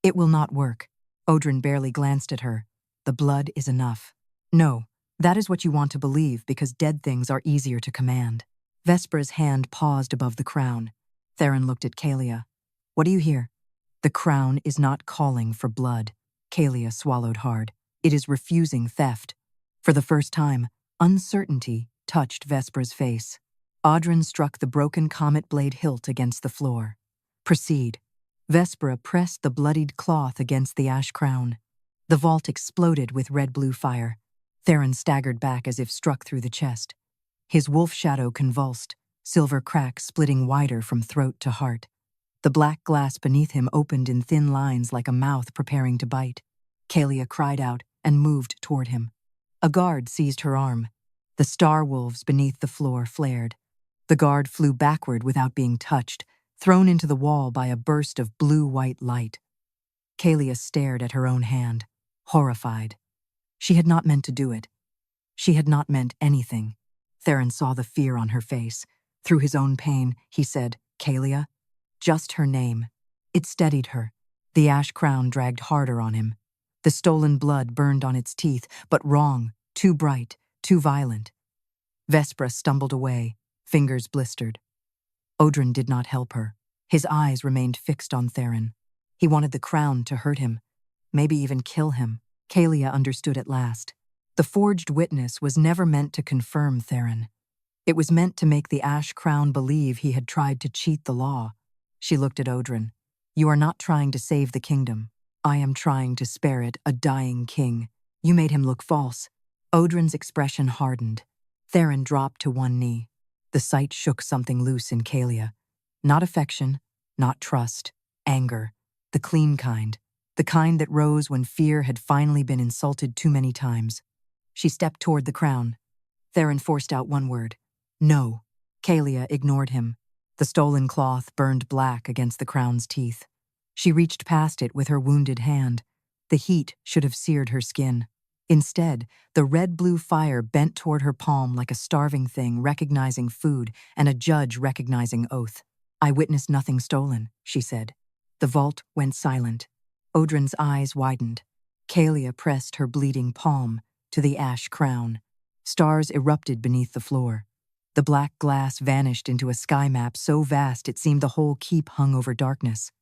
It will not work. Odrin barely glanced at her. The blood is enough. No, that is what you want to believe because dead things are easier to command. Vespera's hand paused above the crown. Theron looked at Caelia. What do you hear? The crown is not calling for blood. Caelia swallowed hard. It is refusing theft. For the first time, uncertainty touched Vespera's face. Audrin struck the broken comet blade hilt against the floor. Proceed. Vespera pressed the bloodied cloth against the ash crown. The vault exploded with red-blue fire. Theron staggered back as if struck through the chest. His wolf shadow convulsed, silver cracks splitting wider from throat to heart. The black glass beneath him opened in thin lines like a mouth preparing to bite. Caelia cried out and moved toward him. A guard seized her arm. The star wolves beneath the floor flared. The guard flew backward without being touched, thrown into the wall by a burst of blue-white light. Caelia stared at her own hand, horrified. She had not meant to do it. She had not meant anything. Theron saw the fear on her face. Through his own pain, he said, Caelia. Just her name. It steadied her. The ash crown dragged harder on him. The stolen blood burned on its teeth, but wrong, too bright, too violent. Vespera stumbled away, fingers blistered. Odrin did not help her. His eyes remained fixed on Theron. He wanted the crown to hurt him, maybe even kill him. Caelia understood at last. The forged witness was never meant to confirm Theron. It was meant to make the ash crown believe he had tried to cheat the law. She looked at Odrin. You are not trying to save the kingdom. I am trying to spare it a dying king. You made him look false. Odrin's expression hardened. Theron dropped to one knee. The sight shook something loose in Caelia. Not affection, not trust, anger. The clean kind. The kind that rose when fear had finally been insulted too many times. She stepped toward the crown. Theron forced out one word. No. Caelia ignored him. The stolen cloth burned black against the crown's teeth. She reached past it with her wounded hand. The heat should have seared her skin. Instead, the red-blue fire bent toward her palm like a starving thing recognizing food and a judge recognizing oath. I witnessed nothing stolen, she said. The vault went silent. Odrin's eyes widened. Caelia pressed her bleeding palm to the ash crown. Stars erupted beneath the floor. The black glass vanished into a sky map so vast it seemed the whole keep hung over darkness.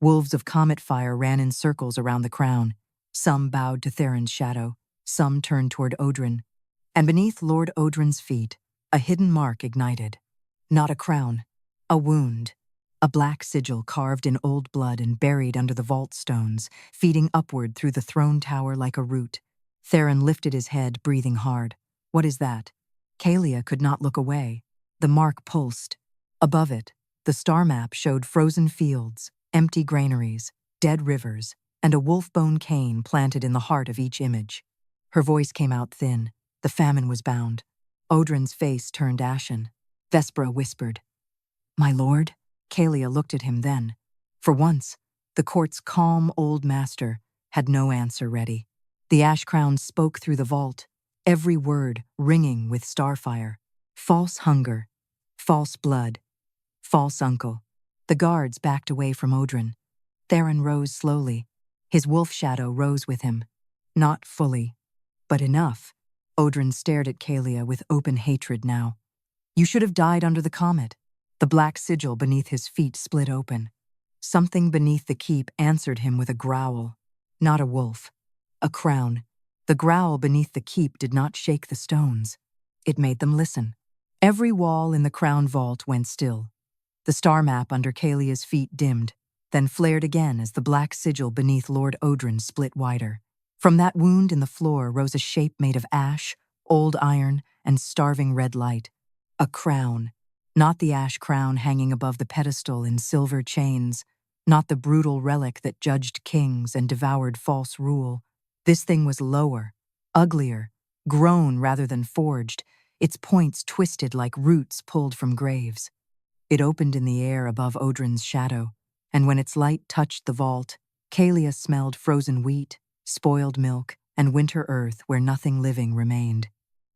Wolves of comet fire ran in circles around the crown. Some bowed to Theron's shadow. Some turned toward Odrin. And beneath Lord Odrin's feet, a hidden mark ignited. Not a crown. A wound. A black sigil carved in old blood and buried under the vault stones, feeding upward through the throne tower like a root. Theron lifted his head, breathing hard. What is that? Caelia could not look away. The mark pulsed. Above it, the star map showed frozen fields, empty granaries, dead rivers, and a wolf-bone cane planted in the heart of each image. Her voice came out thin. The famine was bound. Odrin's face turned ashen. Vespera whispered, My lord? Caelia looked at him then. For once, the court's calm old master had no answer ready. The ash crown spoke through the vault, every word ringing with starfire. False hunger, false blood, false uncle. The guards backed away from Odrin. Theron rose slowly. His wolf shadow rose with him. Not fully, but enough. Odrin stared at Caelia with open hatred now. You should have died under the comet. The black sigil beneath his feet split open. Something beneath the keep answered him with a growl. Not a wolf. A crown. The growl beneath the keep did not shake the stones. It made them listen. Every wall in the crown vault went still. The star map under Caelia's feet dimmed, then flared again as the black sigil beneath Lord Odrin split wider. From that wound in the floor rose a shape made of ash, old iron, and starving red light. A crown. Not the ash crown hanging above the pedestal in silver chains, not the brutal relic that judged kings and devoured false rule. This thing was lower, uglier, grown rather than forged, its points twisted like roots pulled from graves. It opened in the air above Odrin's shadow, and when its light touched the vault, Caelia smelled frozen wheat, spoiled milk, and winter earth where nothing living remained.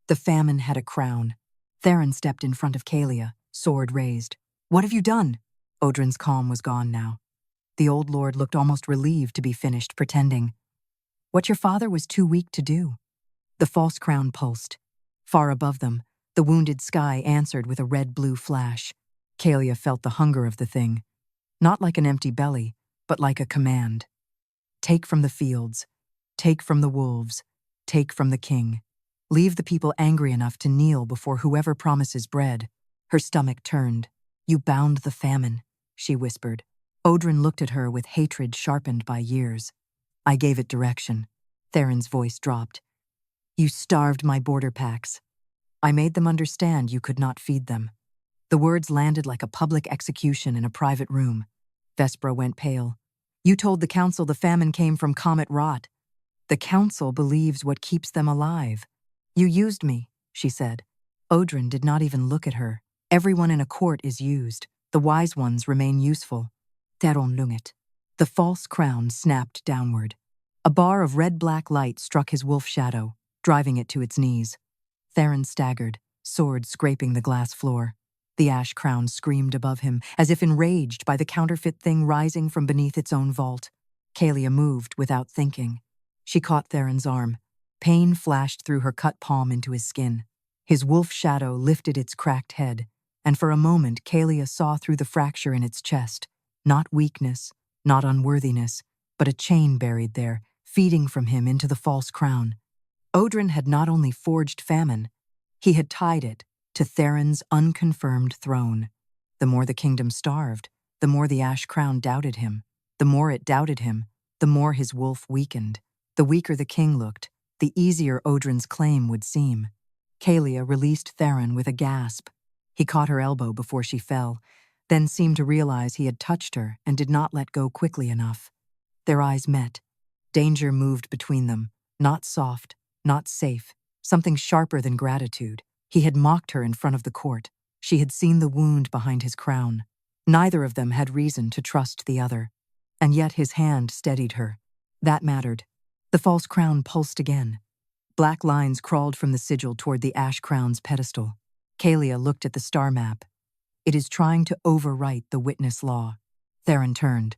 The famine had a crown. Theron stepped in front of Caelia, sword raised. "What have you done?" Odrin's calm was gone now. The old lord looked almost relieved to be finished pretending. "What your father was too weak to do." The false crown pulsed. Far above them, the wounded sky answered with a red-blue flash. Caelia felt the hunger of the thing, not like an empty belly, but like a command. Take from the fields, take from the wolves, take from the king. Leave the people angry enough to kneel before whoever promises bread. Her stomach turned. "You bound the famine," she whispered. Odrin looked at her with hatred sharpened by years. "I gave it direction." Theron's voice dropped. "You starved my border packs. I made them understand you could not feed them." The words landed like a public execution in a private room. Vespra went pale. "You told the council the famine came from comet rot. The council believes what keeps them alive." "You used me," she said. Odrin did not even look at her. Everyone in a court is used. The wise ones remain useful. Theron lunget. The false crown snapped downward. A bar of red-black light struck his wolf shadow, driving it to its knees. Theron staggered, sword scraping the glass floor. The ash crown screamed above him, as if enraged by the counterfeit thing rising from beneath its own vault. Caelia moved without thinking. She caught Theron's arm. Pain flashed through her cut palm into his skin. His wolf shadow lifted its cracked head, and for a moment Caelia saw through the fracture in its chest. Not weakness, not unworthiness, but a chain buried there, feeding from him into the false crown. Odrin had not only forged famine, he had tied it to Theron's unconfirmed throne. The more the kingdom starved, the more the ash crown doubted him. The more it doubted him, the more his wolf weakened. The weaker the king looked, the easier Odrin's claim would seem. Caelia released Theron with a gasp. He caught her elbow before she fell, then seemed to realize he had touched her and did not let go quickly enough. Their eyes met. Danger moved between them, not soft, not safe, something sharper than gratitude. He had mocked her in front of the court. She had seen the wound behind his crown. Neither of them had reason to trust the other. And yet his hand steadied her. That mattered. The false crown pulsed again. Black lines crawled from the sigil toward the ash crown's pedestal. Caelia looked at the star map. "It is trying to overwrite the witness law." Theron turned.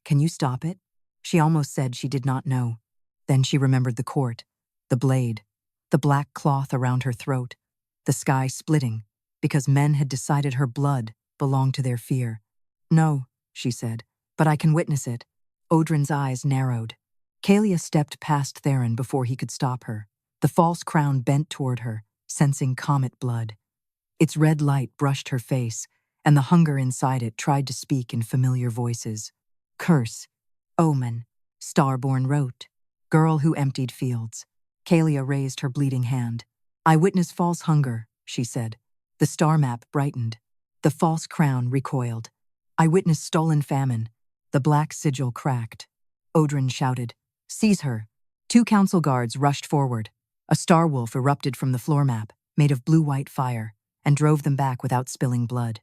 "Can you stop it?" She almost said she did not know. Then she remembered the court, the blade, the black cloth around her throat, the sky splitting, because men had decided her blood belonged to their fear. "No," she said, "but I can witness it." Odrin's eyes narrowed. Caelia stepped past Theron before he could stop her. The false crown bent toward her, sensing comet blood. Its red light brushed her face, and the hunger inside it tried to speak in familiar voices. "Curse. Omen. Starborn wrote. Girl who emptied fields." Caelia raised her bleeding hand. "I witness false hunger," she said. The star map brightened. The false crown recoiled. "I witness stolen famine." The black sigil cracked. Odrin shouted, "Seize her." 2 council guards rushed forward. A star wolf erupted from the floor map, made of blue-white fire, and drove them back without spilling blood.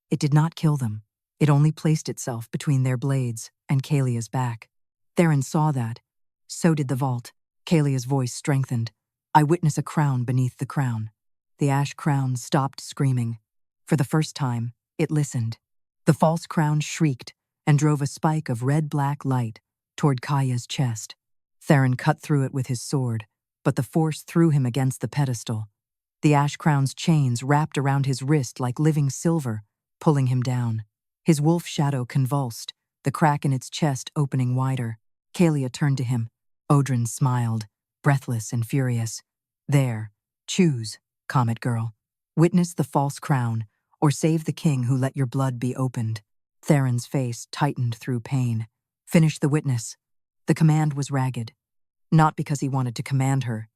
It did not kill them. It only placed itself between their blades and Caelia's back. Theron saw that. So did the vault. Caelia's voice strengthened. "I witness a crown beneath the crown." The ash crown stopped screaming. For the first time, it listened. The false crown shrieked and drove a spike of red-black light toward Kaya's chest. Theron cut through it with his sword, but the force threw him against the pedestal. The ash crown's chains wrapped around his wrist like living silver, pulling him down. His wolf shadow convulsed, the crack in its chest opening wider. Caelia turned to him. Odrin smiled, breathless and furious. "There, choose, Comet Girl. Witness the false crown, or save the king who let your blood be opened." Theron's face tightened through pain. "Finish the witness." The command was ragged. Not because he wanted to command her,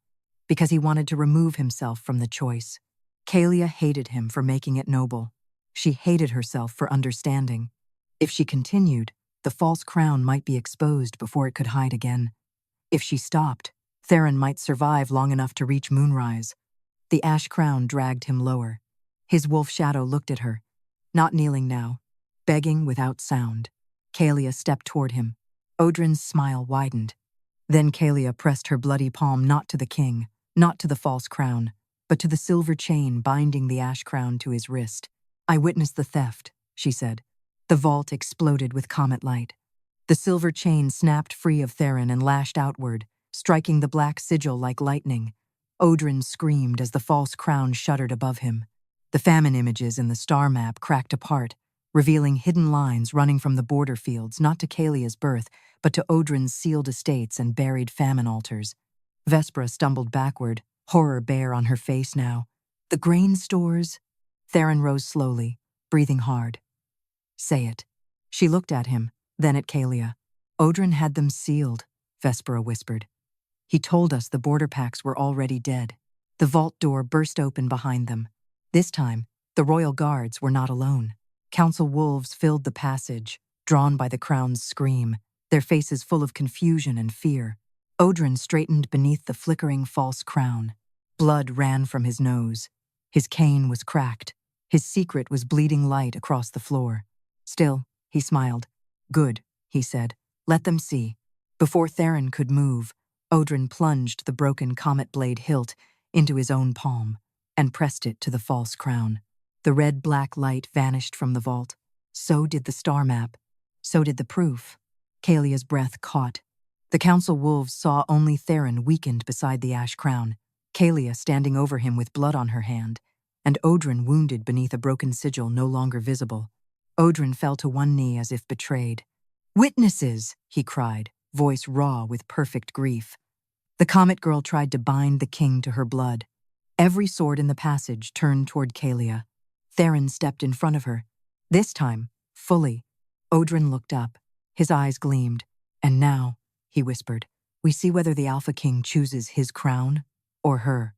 because he wanted to remove himself from the choice. Caelia hated him for making it noble. She hated herself for understanding. If she continued, the false crown might be exposed before it could hide again. If she stopped, Theron might survive long enough to reach moonrise. The ash crown dragged him lower. His wolf shadow looked at her, not kneeling now, begging without sound. Caelia stepped toward him. Odrin's smile widened. Then Caelia pressed her bloody palm not to the king, not to the false crown, but to the silver chain binding the ash crown to his wrist. "I witnessed the theft," she said. The vault exploded with comet light. The silver chain snapped free of Theron and lashed outward, striking the black sigil like lightning. Odrin screamed as the false crown shuddered above him. The famine images in the star map cracked apart, revealing hidden lines running from the border fields not to Caelia's birth, but to Odrin's sealed estates and buried famine altars. Vespera stumbled backward, horror bare on her face now. "The grain stores?" Theron rose slowly, breathing hard. "Say it." She looked at him, then at Caelia. "Odrin had them sealed," Vespera whispered. "He told us the border packs were already dead." The vault door burst open behind them. This time, the royal guards were not alone. Council wolves filled the passage, drawn by the crown's scream, their faces full of confusion and fear. Odrin straightened beneath the flickering false crown. Blood ran from his nose. His cane was cracked. His secret was bleeding light across the floor. Still, he smiled. "Good," he said. "Let them see." Before Theron could move, Odrin plunged the broken comet blade hilt into his own palm and pressed it to the false crown. The red-black light vanished from the vault. So did the star map. So did the proof. Caelia's breath caught. The council wolves saw only Theron weakened beside the ash crown, Caelia standing over him with blood on her hand, and Odrin wounded beneath a broken sigil no longer visible. Odrin fell to one knee as if betrayed. "Witnesses!" he cried, voice raw with perfect grief. The Comet Girl tried to bind the king to her blood. Every sword in the passage turned toward Caelia. Theron stepped in front of her. This time, fully. Odrin looked up. His eyes gleamed. "And now," he whispered, "we see whether the Alpha King chooses his crown or her."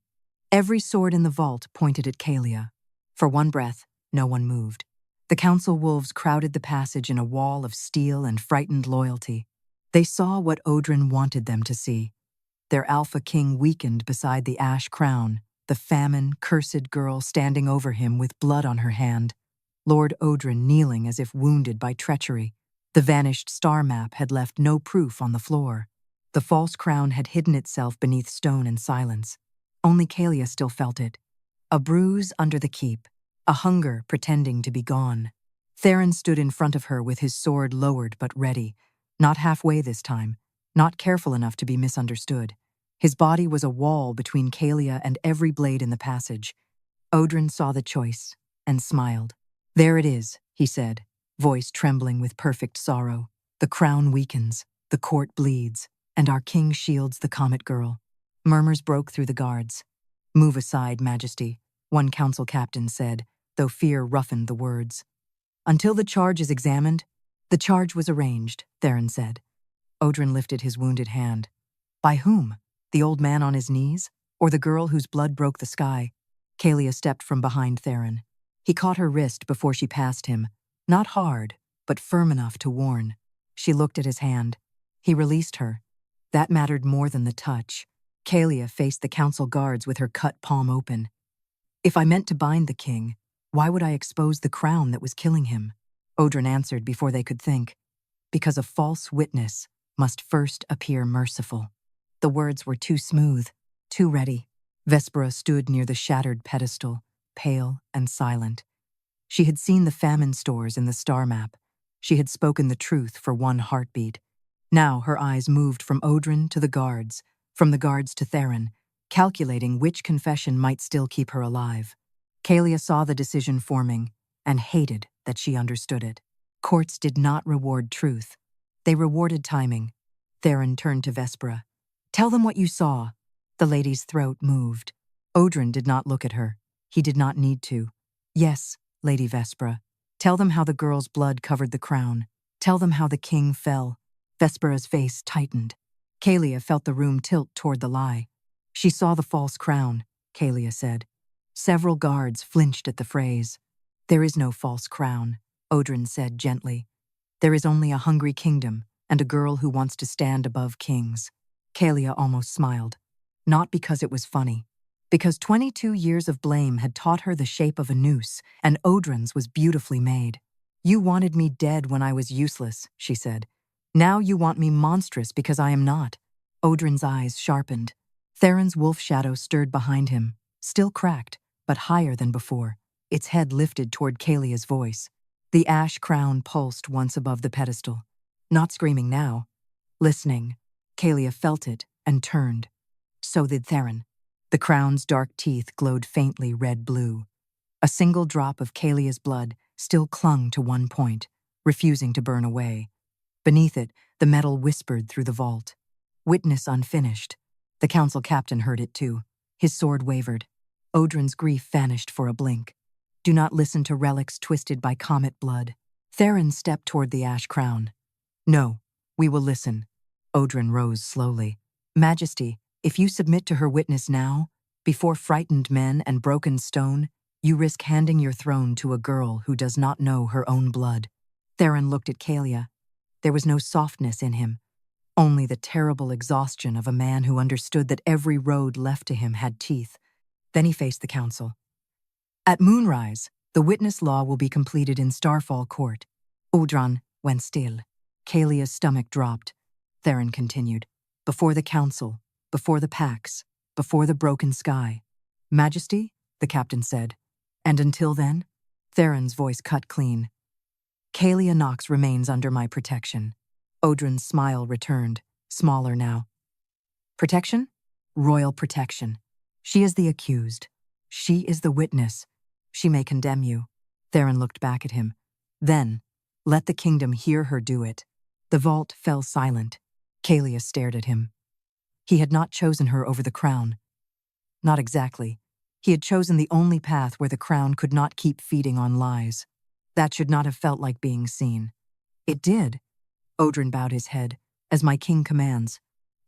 Every sword in the vault pointed at Caelia. For one breath, no one moved. The council wolves crowded the passage in a wall of steel and frightened loyalty. They saw what Odrin wanted them to see. Their Alpha King weakened beside the ash crown, the famine, cursed girl standing over him with blood on her hand. Lord Odrin kneeling as if wounded by treachery. The vanished star map had left no proof on the floor. The false crown had hidden itself beneath stone and silence. Only Caelia still felt it. A bruise under the keep, a hunger pretending to be gone. Theron stood in front of her with his sword lowered but ready, not halfway this time, not careful enough to be misunderstood. His body was a wall between Caelia and every blade in the passage. Odrin saw the choice and smiled. "There it is," he said, voice trembling with perfect sorrow. "The crown weakens, the court bleeds, and our king shields the Comet Girl." Murmurs broke through the guards. "Move aside, Majesty," one council captain said, though fear roughened the words. "Until the charge is examined." "The charge was arranged," Theron said. Odrin lifted his wounded hand. "By whom? The old man on his knees? Or the girl whose blood broke the sky?" Caelia stepped from behind Theron. He caught her wrist before she passed him, not hard, but firm enough to warn. She looked at his hand. He released her. That mattered more than the touch. Caelia faced the council guards with her cut palm open. "If I meant to bind the king, why would I expose the crown that was killing him?" Odrin answered before they could think. "Because a false witness must first appear merciful." The words were too smooth, too ready. Vespera stood near the shattered pedestal, pale and silent. She had seen the famine stores in the star map. She had spoken the truth for one heartbeat. Now her eyes moved from Odrin to the guards, from the guards to Theron, calculating which confession might still keep her alive. Caelia saw the decision forming and hated that she understood it. Courts did not reward truth. They rewarded timing. Theron turned to Vespera. "Tell them what you saw." The lady's throat moved. Odrin did not look at her. He did not need to. "Yes, Lady Vespera. Tell them how the girl's blood covered the crown. Tell them how the king fell." Vespera's face tightened. Caelia felt the room tilt toward the lie. "She saw the false crown," Caelia said. Several guards flinched at the phrase. "There is no false crown," Odrin said gently. "There is only a hungry kingdom and a girl who wants to stand above kings." Caelia almost smiled. Not because it was funny. Because 22 years of blame had taught her the shape of a noose, and Odrin's was beautifully made. "You wanted me dead when I was useless," she said. "Now you want me monstrous because I am not." Odrin's eyes sharpened. Theron's wolf shadow stirred behind him, still cracked, but higher than before, its head lifted toward Caelia's voice. The ash crown pulsed once above the pedestal. Not screaming now, listening. Caelia felt it and turned. So did Theron. The crown's dark teeth glowed faintly red-blue. A single drop of Caelia's blood still clung to one point, refusing to burn away. Beneath it, the metal whispered through the vault. Witness unfinished. The council captain heard it too. His sword wavered. Odrin's grief vanished for a blink. Do not listen to relics twisted by comet blood. Theron stepped toward the ash crown. No, we will listen. Odrin rose slowly. Majesty, if you submit to her witness now, before frightened men and broken stone, you risk handing your throne to a girl who does not know her own blood. Theron looked at Caelia. There was no softness in him, only the terrible exhaustion of a man who understood that every road left to him had teeth. Then he faced the council. At moonrise, the witness law will be completed in Starfall Court. Odrin went still. Caelia's stomach dropped. Theron continued. Before the council, before the Pax, before the broken sky. Majesty, the captain said. And until then? Theron's voice cut clean. Caelia Nox remains under my protection. Odrin's smile returned, smaller now. Protection? Royal protection. She is the accused. She is the witness. She may condemn you. Theron looked back at him. Then, let the kingdom hear her do it. The vault fell silent. Caelia stared at him. He had not chosen her over the crown. Not exactly. He had chosen the only path where the crown could not keep feeding on lies. That should not have felt like being seen. It did. Odrin bowed his head, as my king commands.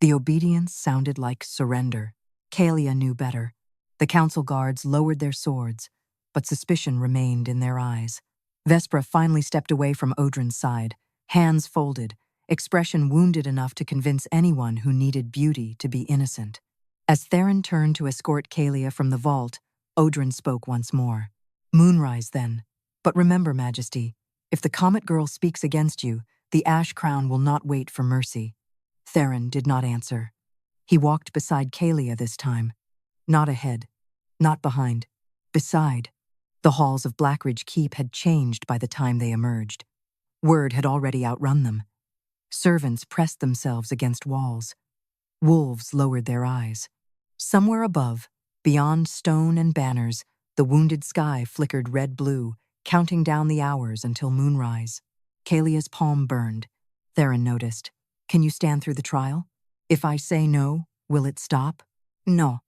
The obedience sounded like surrender. Caelia knew better. The council guards lowered their swords, but suspicion remained in their eyes. Vespra finally stepped away from Odrin's side, hands folded, expression wounded enough to convince anyone who needed beauty to be innocent. As Theron turned to escort Caelia from the vault, Odrin spoke once more. Moonrise, then. But remember, Majesty, if the Comet Girl speaks against you, the Ash Crown will not wait for mercy. Theron did not answer. He walked beside Caelia this time. Not ahead, not behind, beside. The halls of Blackridge Keep had changed by the time they emerged. Word had already outrun them. Servants pressed themselves against walls. Wolves lowered their eyes. Somewhere above, beyond stone and banners, the wounded sky flickered red-blue, counting down the hours until moonrise. Caelia's palm burned. Theron noticed. Can you stand through the trial? If I say no, will it stop? No.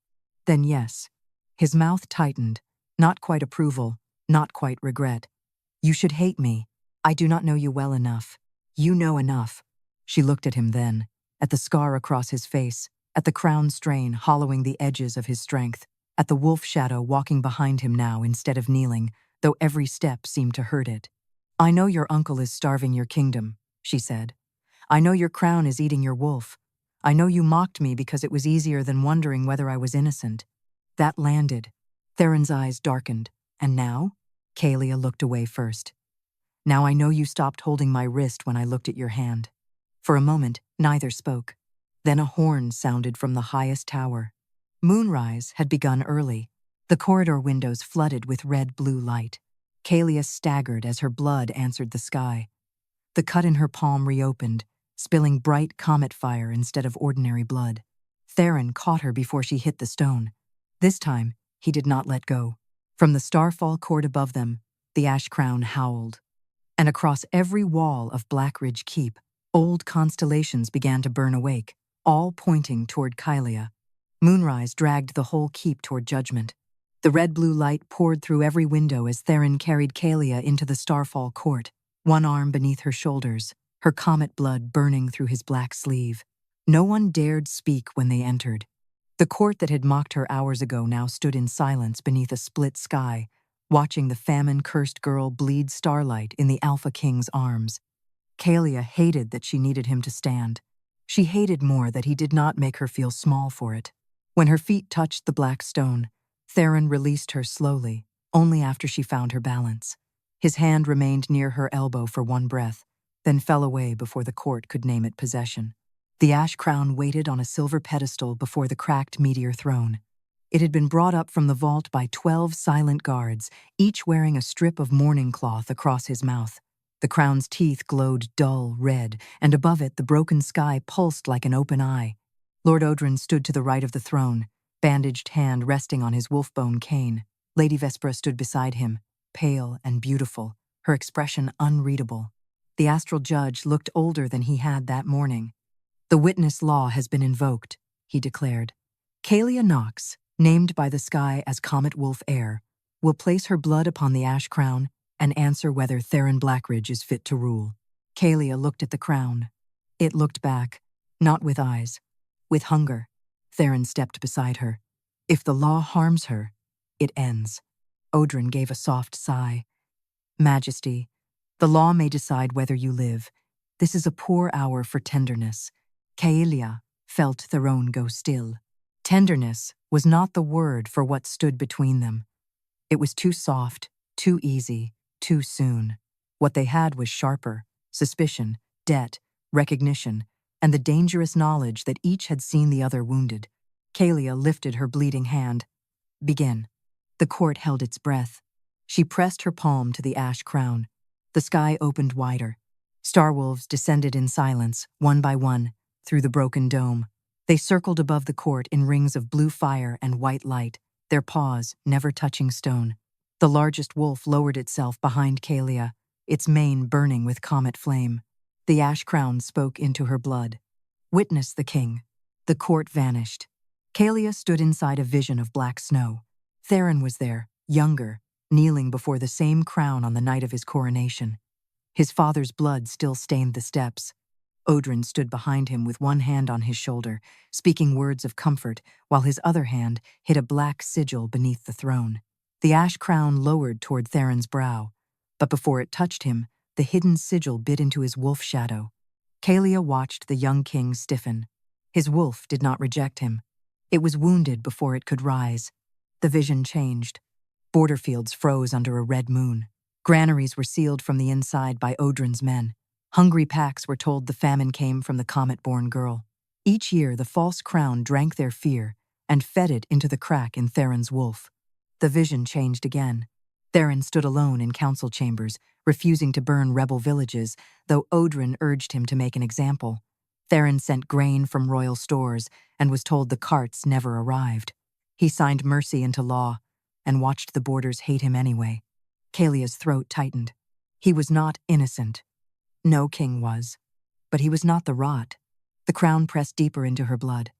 Then yes. His mouth tightened. Not quite approval, not quite regret. You should hate me. I do not know you well enough. You know enough. She looked at him then, at the scar across his face, at the crown strain hollowing the edges of his strength, at the wolf shadow walking behind him now instead of kneeling, though every step seemed to hurt it. I know your uncle is starving your kingdom, she said. I know your crown is eating your wolf. I know you mocked me because it was easier than wondering whether I was innocent. That landed. Theron's eyes darkened. And now? Caelia looked away first. Now I know you stopped holding my wrist when I looked at your hand. For a moment, neither spoke. Then a horn sounded from the highest tower. Moonrise had begun early. The corridor windows flooded with red-blue light. Caelia staggered as her blood answered the sky. The cut in her palm reopened, spilling bright comet fire instead of ordinary blood. Theron caught her before she hit the stone. This time, he did not let go. From the Starfall Court above them, the ash crown howled. And across every wall of Blackridge Keep, old constellations began to burn awake, all pointing toward Caelia. Moonrise dragged the whole keep toward judgment. The red-blue light poured through every window as Theron carried Caelia into the Starfall Court, one arm beneath her shoulders, her comet blood burning through his black sleeve. No one dared speak when they entered. The court that had mocked her hours ago now stood in silence beneath a split sky, watching the famine-cursed girl bleed starlight in the Alpha King's arms. Caelia hated that she needed him to stand. She hated more that he did not make her feel small for it. When her feet touched the black stone, Theron released her slowly, only after she found her balance. His hand remained near her elbow for one breath, then fell away before the court could name it possession. The ash crown waited on a silver pedestal before the cracked meteor throne. It had been brought up from the vault by 12 silent guards, each wearing a strip of mourning cloth across his mouth. The crown's teeth glowed dull red, and above it the broken sky pulsed like an open eye. Lord Oedran stood to the right of the throne, bandaged hand resting on his wolf-bone cane. Lady Vespera stood beside him, pale and beautiful, her expression unreadable. The astral judge looked older than he had that morning. "The witness law has been invoked," he declared. "Caelia Nox, named by the sky as Comet-Wolf heir, will place her blood upon the ash crown and answer whether Theron Blackridge is fit to rule." Caelia looked at the crown. It looked back, not with eyes, with hunger. Theron stepped beside her. "If the law harms her, it ends." Oedran gave a soft sigh. "Majesty, the law may decide whether you live. This is a poor hour for tenderness." Caelia felt Theron go still. Tenderness was not the word for what stood between them. It was too soft, too easy, too soon. What they had was sharper: suspicion, debt, recognition, and the dangerous knowledge that each had seen the other wounded. Caelia lifted her bleeding hand. "Begin." The court held its breath. She pressed her palm to the ash crown. The sky opened wider. Starwolves descended in silence, one by one, through the broken dome. They circled above the court in rings of blue fire and white light, their paws never touching stone. The largest wolf lowered itself behind Caelia, its mane burning with comet flame. The ash crown spoke into her blood. "Witness the king." The court vanished. Caelia stood inside a vision of black snow. Theron was there, younger, kneeling before the same crown on the night of his coronation. His father's blood still stained the steps. Oedran stood behind him with one hand on his shoulder, speaking words of comfort, while his other hand hid a black sigil beneath the throne. The ash crown lowered toward Theron's brow, but before it touched him, the hidden sigil bit into his wolf shadow. Caelia watched the young king stiffen. His wolf did not reject him. It was wounded before it could rise. The vision changed. Border fields froze under a red moon. Granaries were sealed from the inside by Oedran's men. Hungry packs were told the famine came from the comet-born girl. Each year the false crown drank their fear and fed it into the crack in Theron's wolf. The vision changed again. Theron stood alone in council chambers, refusing to burn rebel villages, though Oedran urged him to make an example. Theron sent grain from royal stores and was told the carts never arrived. He signed mercy into law and watched the borders hate him anyway. Caelia's throat tightened. He was not innocent. No king was. But he was not the rot. The crown pressed deeper into her blood.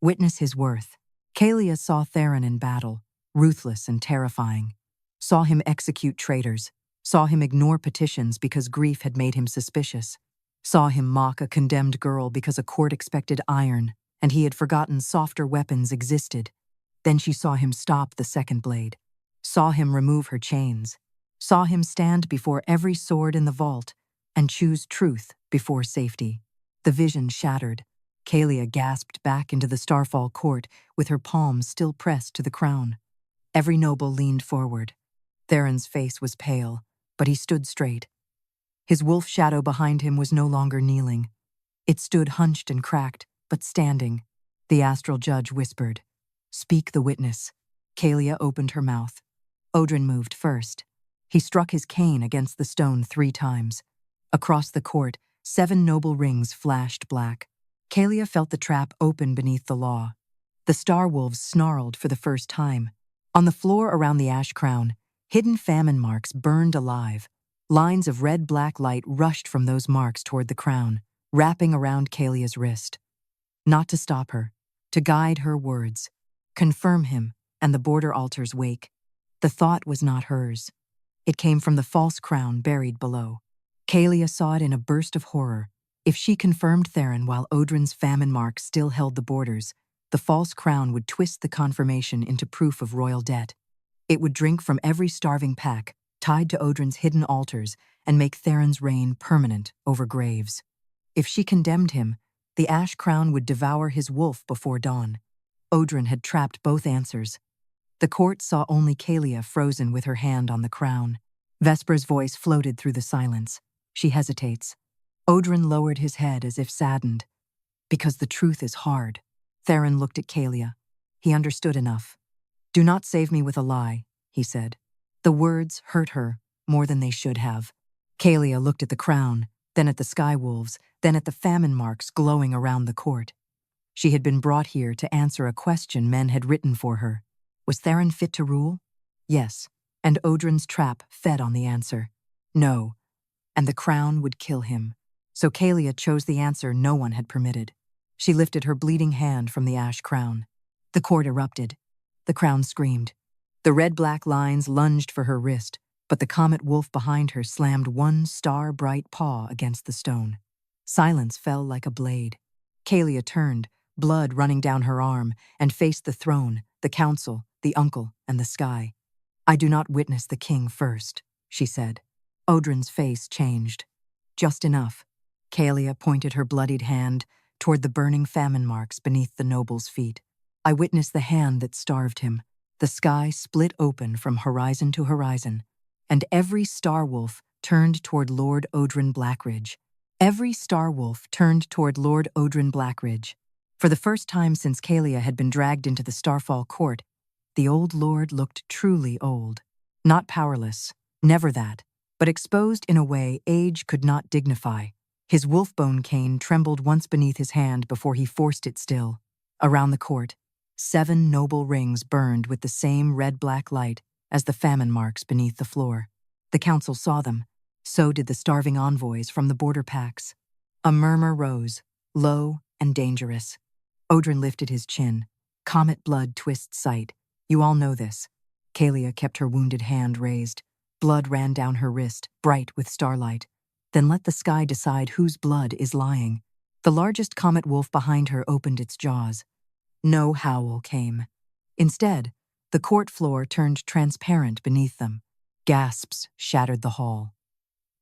Witness his worth. Caelia saw Theron in battle, ruthless and terrifying. Saw him execute traitors. Saw him ignore petitions because grief had made him suspicious. Saw him mock a condemned girl because a court expected iron, and he had forgotten softer weapons existed. Then she saw him stop the second blade. Saw him remove her chains. Saw him stand before every sword in the vault and choose truth before safety. The vision shattered. Caelia gasped back into the Starfall court with her palms still pressed to the crown. Every noble leaned forward. Theron's face was pale, but he stood straight. His wolf shadow behind him was no longer kneeling. It stood hunched and cracked, but standing. The astral judge whispered, "Speak the witness." Caelia opened her mouth. Oedran moved first. He struck his cane against the stone 3 times. Across the court, 7 noble rings flashed black. Caelia felt the trap open beneath the law. The starwolves snarled for the first time. On the floor around the ash crown, hidden famine marks burned alive. Lines of red-black light rushed from those marks toward the crown, wrapping around Caelia's wrist. Not to stop her, to guide her words. Confirm him and the border altars wake. The thought was not hers. It came from the false crown buried below. Caelia saw it in a burst of horror. If she confirmed Theron while Oedran's famine mark still held the borders, the false crown would twist the confirmation into proof of royal debt. It would drink from every starving pack, tied to Oedran's hidden altars, and make Theron's reign permanent over graves. If she condemned him, the ash crown would devour his wolf before dawn. Oedran had trapped both answers. The court saw only Caelia frozen with her hand on the crown. Vespera's voice floated through the silence. She hesitates. Oedran lowered his head as if saddened. Because the truth is hard. Theron looked at Caelia. He understood enough. "Do not save me with a lie," he said. The words hurt her more than they should have. Caelia looked at the crown, then at the sky wolves, then at the famine marks glowing around the court. She had been brought here to answer a question men had written for her. Was Theron fit to rule? Yes, and Odrin's trap fed on the answer. No, and the crown would kill him. So Caelia chose the answer no one had permitted. She lifted her bleeding hand from the ash crown. The court erupted. The crown screamed. The red-black lines lunged for her wrist, but the Comet-Wolf behind her slammed one star-bright paw against the stone. Silence fell like a blade. Caelia turned, blood running down her arm, and faced the throne, the council, the uncle, and the sky. "I do not witness the king first," she said. Odrin's face changed. "Just enough." Caelia pointed her bloodied hand toward the burning famine marks beneath the noble's feet. "I witnessed the hand that starved him." The sky split open from horizon to horizon, and every star-wolf turned toward Lord Odrin Blackridge. Every star-wolf turned toward Lord Odrin Blackridge. For the first time since Caelia had been dragged into the Starfall court, the old lord looked truly old. Not powerless, never that, but exposed in a way age could not dignify. His wolf-bone cane trembled once beneath his hand before he forced it still. Around the court, 7 noble rings burned with the same red-black light as the famine marks beneath the floor. The council saw them. So did the starving envoys from the border packs. A murmur rose, low and dangerous. Odrin lifted his chin. Comet blood twists sight. "You all know this." Caelia kept her wounded hand raised. Blood ran down her wrist, bright with starlight. "Then let the sky decide whose blood is lying." The largest Comet-Wolf behind her opened its jaws. No howl came. Instead, the court floor turned transparent beneath them. Gasps shattered the hall.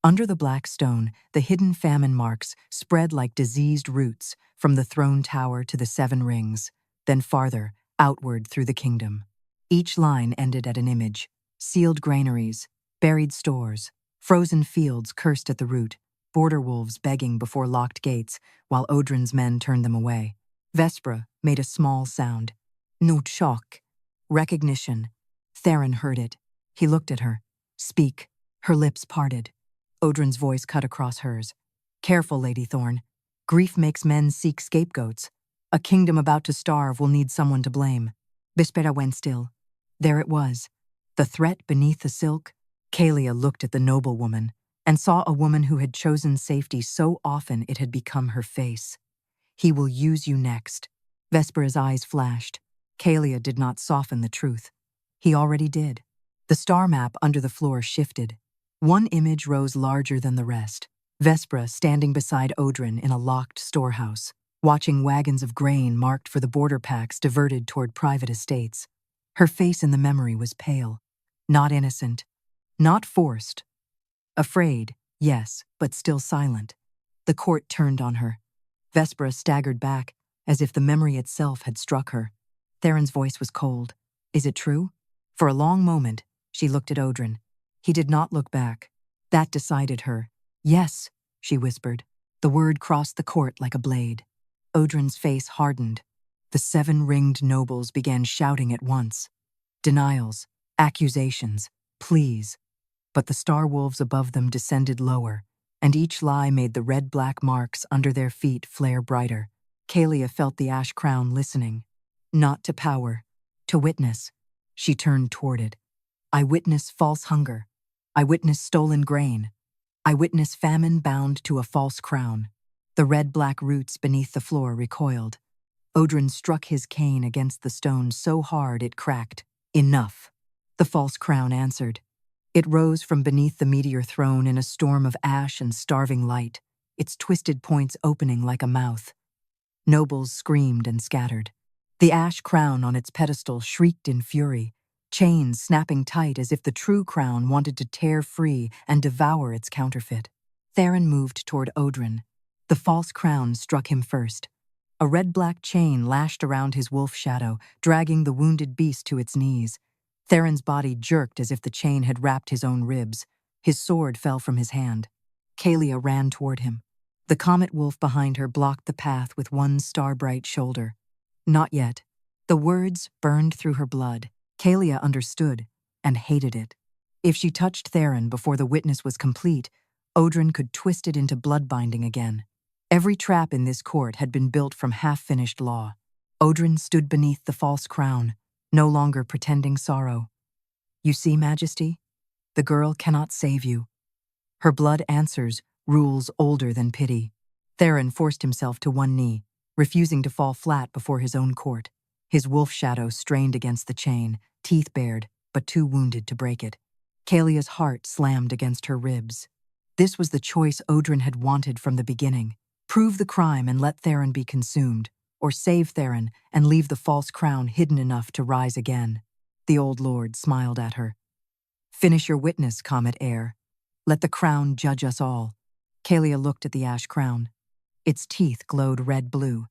Under the black stone, the hidden famine marks spread like diseased roots from the throne tower to the 7 rings, then farther, outward through the kingdom. Each line ended at an image: sealed granaries, buried stores, frozen fields cursed at the root, border wolves begging before locked gates while Odrin's men turned them away. Vespra made a small sound. No shock. Recognition. Theron heard it. He looked at her. "Speak." Her lips parted. Odrin's voice cut across hers. "Careful, Lady Thorn. Grief makes men seek scapegoats. A kingdom about to starve will need someone to blame." Vespera went still. There it was. The threat beneath the silk. Caelia looked at the noblewoman and saw a woman who had chosen safety so often it had become her face. "He will use you next." Vespera's eyes flashed. Caelia did not soften the truth. He already did. The star map under the floor shifted. One image rose larger than the rest. Vespera standing beside Odrin in a locked storehouse, watching wagons of grain marked for the border packs diverted toward private estates. Her face in the memory was pale. Not innocent. Not forced. Afraid, yes, but still silent. The court turned on her. Vespera staggered back, as if the memory itself had struck her. Theron's voice was cold. "Is it true?" For a long moment, she looked at Odrin. He did not look back. That decided her. "Yes," she whispered. The word crossed the court like a blade. Odrin's face hardened. The 7 ringed nobles began shouting at once. Denials, accusations, pleas. But the star wolves above them descended lower, and each lie made the red-black marks under their feet flare brighter. Caelia felt the ash crown listening. Not to power, to witness. She turned toward it. "I witness false hunger. I witness stolen grain. I witness famine bound to a false crown." The red-black roots beneath the floor recoiled. Odrin struck his cane against the stone so hard it cracked. "Enough." The false crown answered. It rose from beneath the meteor throne in a storm of ash and starving light, its twisted points opening like a mouth. Nobles screamed and scattered. The ash crown on its pedestal shrieked in fury, chains snapping tight as if the true crown wanted to tear free and devour its counterfeit. Theron moved toward Odrin. The false crown struck him first. A red-black chain lashed around his wolf shadow, dragging the wounded beast to its knees. Theron's body jerked as if the chain had wrapped his own ribs. His sword fell from his hand. Caelia ran toward him. The Comet-Wolf behind her blocked the path with one star-bright shoulder. Not yet. The words burned through her blood. Caelia understood and hated it. If she touched Theron before the witness was complete, Odrin could twist it into blood-binding again. Every trap in this court had been built from half-finished law. Odrin stood beneath the false crown, no longer pretending sorrow. "You see, Majesty? The girl cannot save you. Her blood answers rules older than pity." Theron forced himself to one knee, refusing to fall flat before his own court. His wolf shadow strained against the chain, teeth bared, but too wounded to break it. Caelia's heart slammed against her ribs. This was the choice Odrin had wanted from the beginning. Prove the crime and let Theron be consumed, or save Theron and leave the false crown hidden enough to rise again. The old lord smiled at her. "Finish your witness, Comet heir. Let the crown judge us all." Caelia looked at the ash crown. Its teeth glowed red-blue.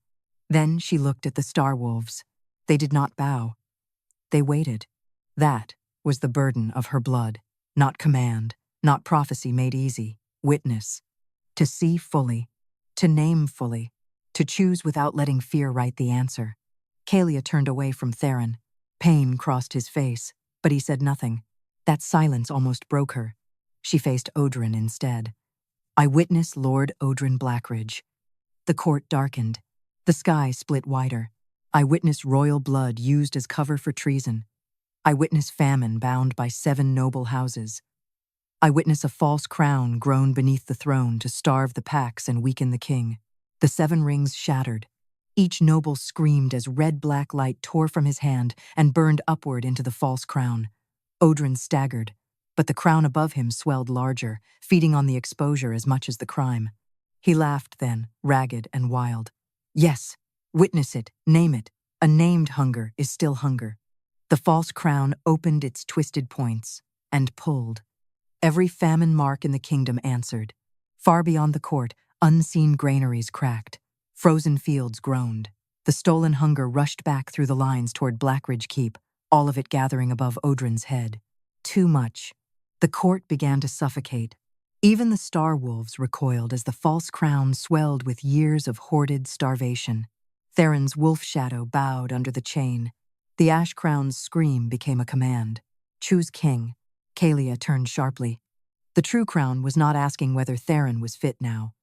Then she looked at the star wolves. They did not bow. They waited. That was the burden of her blood. Not command, not prophecy made easy. Witness. To see fully. To name fully. To choose without letting fear write the answer. Caelia turned away from Theron. Pain crossed his face, but he said nothing. That silence almost broke her. She faced Odrin instead. "I witness Lord Odrin Blackridge." The court darkened. The sky split wider. "I witness royal blood used as cover for treason. I witness famine bound by 7 noble houses. I witness a false crown grown beneath the throne to starve the Pax and weaken the king." The 7 rings shattered. Each noble screamed as red-black light tore from his hand and burned upward into the false crown. Odrin staggered, but the crown above him swelled larger, feeding on the exposure as much as the crime. He laughed then, ragged and wild. "Yes, witness it, name it. A named hunger is still hunger." The false crown opened its twisted points and pulled. Every famine mark in the kingdom answered. Far beyond the court, unseen granaries cracked. Frozen fields groaned. The stolen hunger rushed back through the lines toward Blackridge Keep, all of it gathering above Odrin's head. Too much. The court began to suffocate. Even the star wolves recoiled as the false crown swelled with years of hoarded starvation. Theron's wolf shadow bowed under the chain. The ash crown's scream became a command. "Choose king." Caelia turned sharply. The true crown was not asking whether Theron was fit now.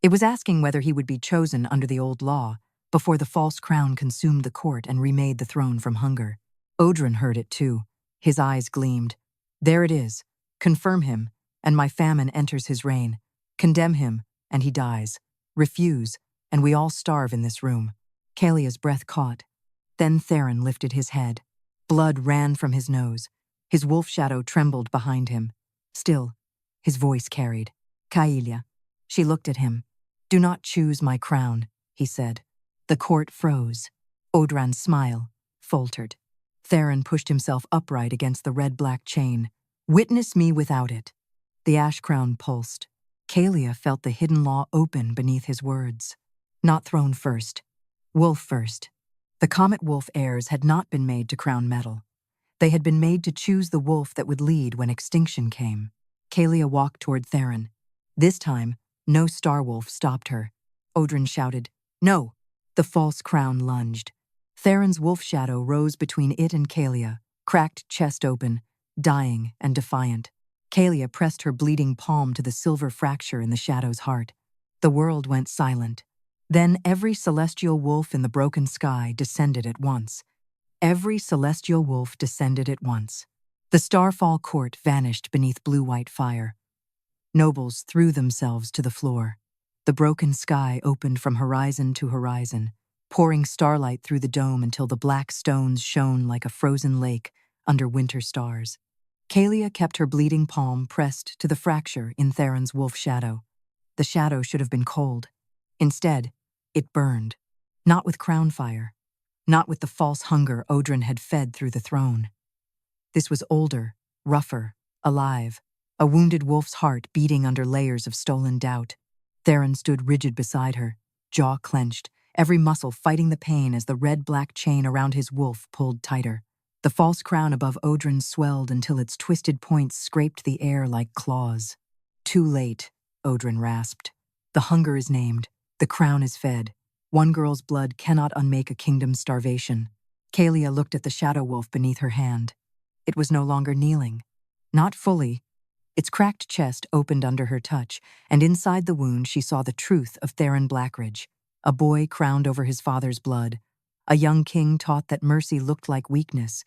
It was asking whether he would be chosen under the old law, before the false crown consumed the court and remade the throne from hunger. Odrin heard it too. His eyes gleamed. "There it is. Confirm him, and my famine enters his reign. Condemn him, and he dies. Refuse, and we all starve in this room." Caelia's breath caught. Then Theron lifted his head. Blood ran from his nose. His wolf shadow trembled behind him. Still, his voice carried. "Caelia." She looked at him. "Do not choose my crown," he said. The court froze. Odrin's smile faltered. Theron pushed himself upright against the red-black chain. "Witness me without it." The ash crown pulsed. Caelia felt the hidden law open beneath his words. Not throne first. Wolf first. The Comet-Wolf heirs had not been made to crown metal. They had been made to choose the wolf that would lead when extinction came. Caelia walked toward Theron. This time, no star wolf stopped her. Odrin shouted, "No!" The false crown lunged. Theron's wolf shadow rose between it and Caelia, cracked chest open, dying and defiant. Caelia pressed her bleeding palm to the silver fracture in the shadow's heart. The world went silent. Then every celestial wolf in the broken sky descended at once. Every celestial wolf descended at once. The Starfall court vanished beneath blue-white fire. Nobles threw themselves to the floor. The broken sky opened from horizon to horizon, pouring starlight through the dome until the black stones shone like a frozen lake under winter stars. Caelia kept her bleeding palm pressed to the fracture in Theron's wolf shadow. The shadow should have been cold. Instead, it burned. Not with crown fire. Not with the false hunger Odrin had fed through the throne. This was older, rougher, alive, a wounded wolf's heart beating under layers of stolen doubt. Theron stood rigid beside her, jaw clenched, every muscle fighting the pain as the red-black chain around his wolf pulled tighter. The false crown above Odrin swelled until its twisted points scraped the air like claws. "Too late," Odrin rasped. "The hunger is named. The crown is fed. One girl's blood cannot unmake a kingdom's starvation." Caelia looked at the shadow wolf beneath her hand. It was no longer kneeling. Not fully. Its cracked chest opened under her touch, and inside the wound she saw the truth of Theron Blackridge, a boy crowned over his father's blood, a young king taught that mercy looked like weakness,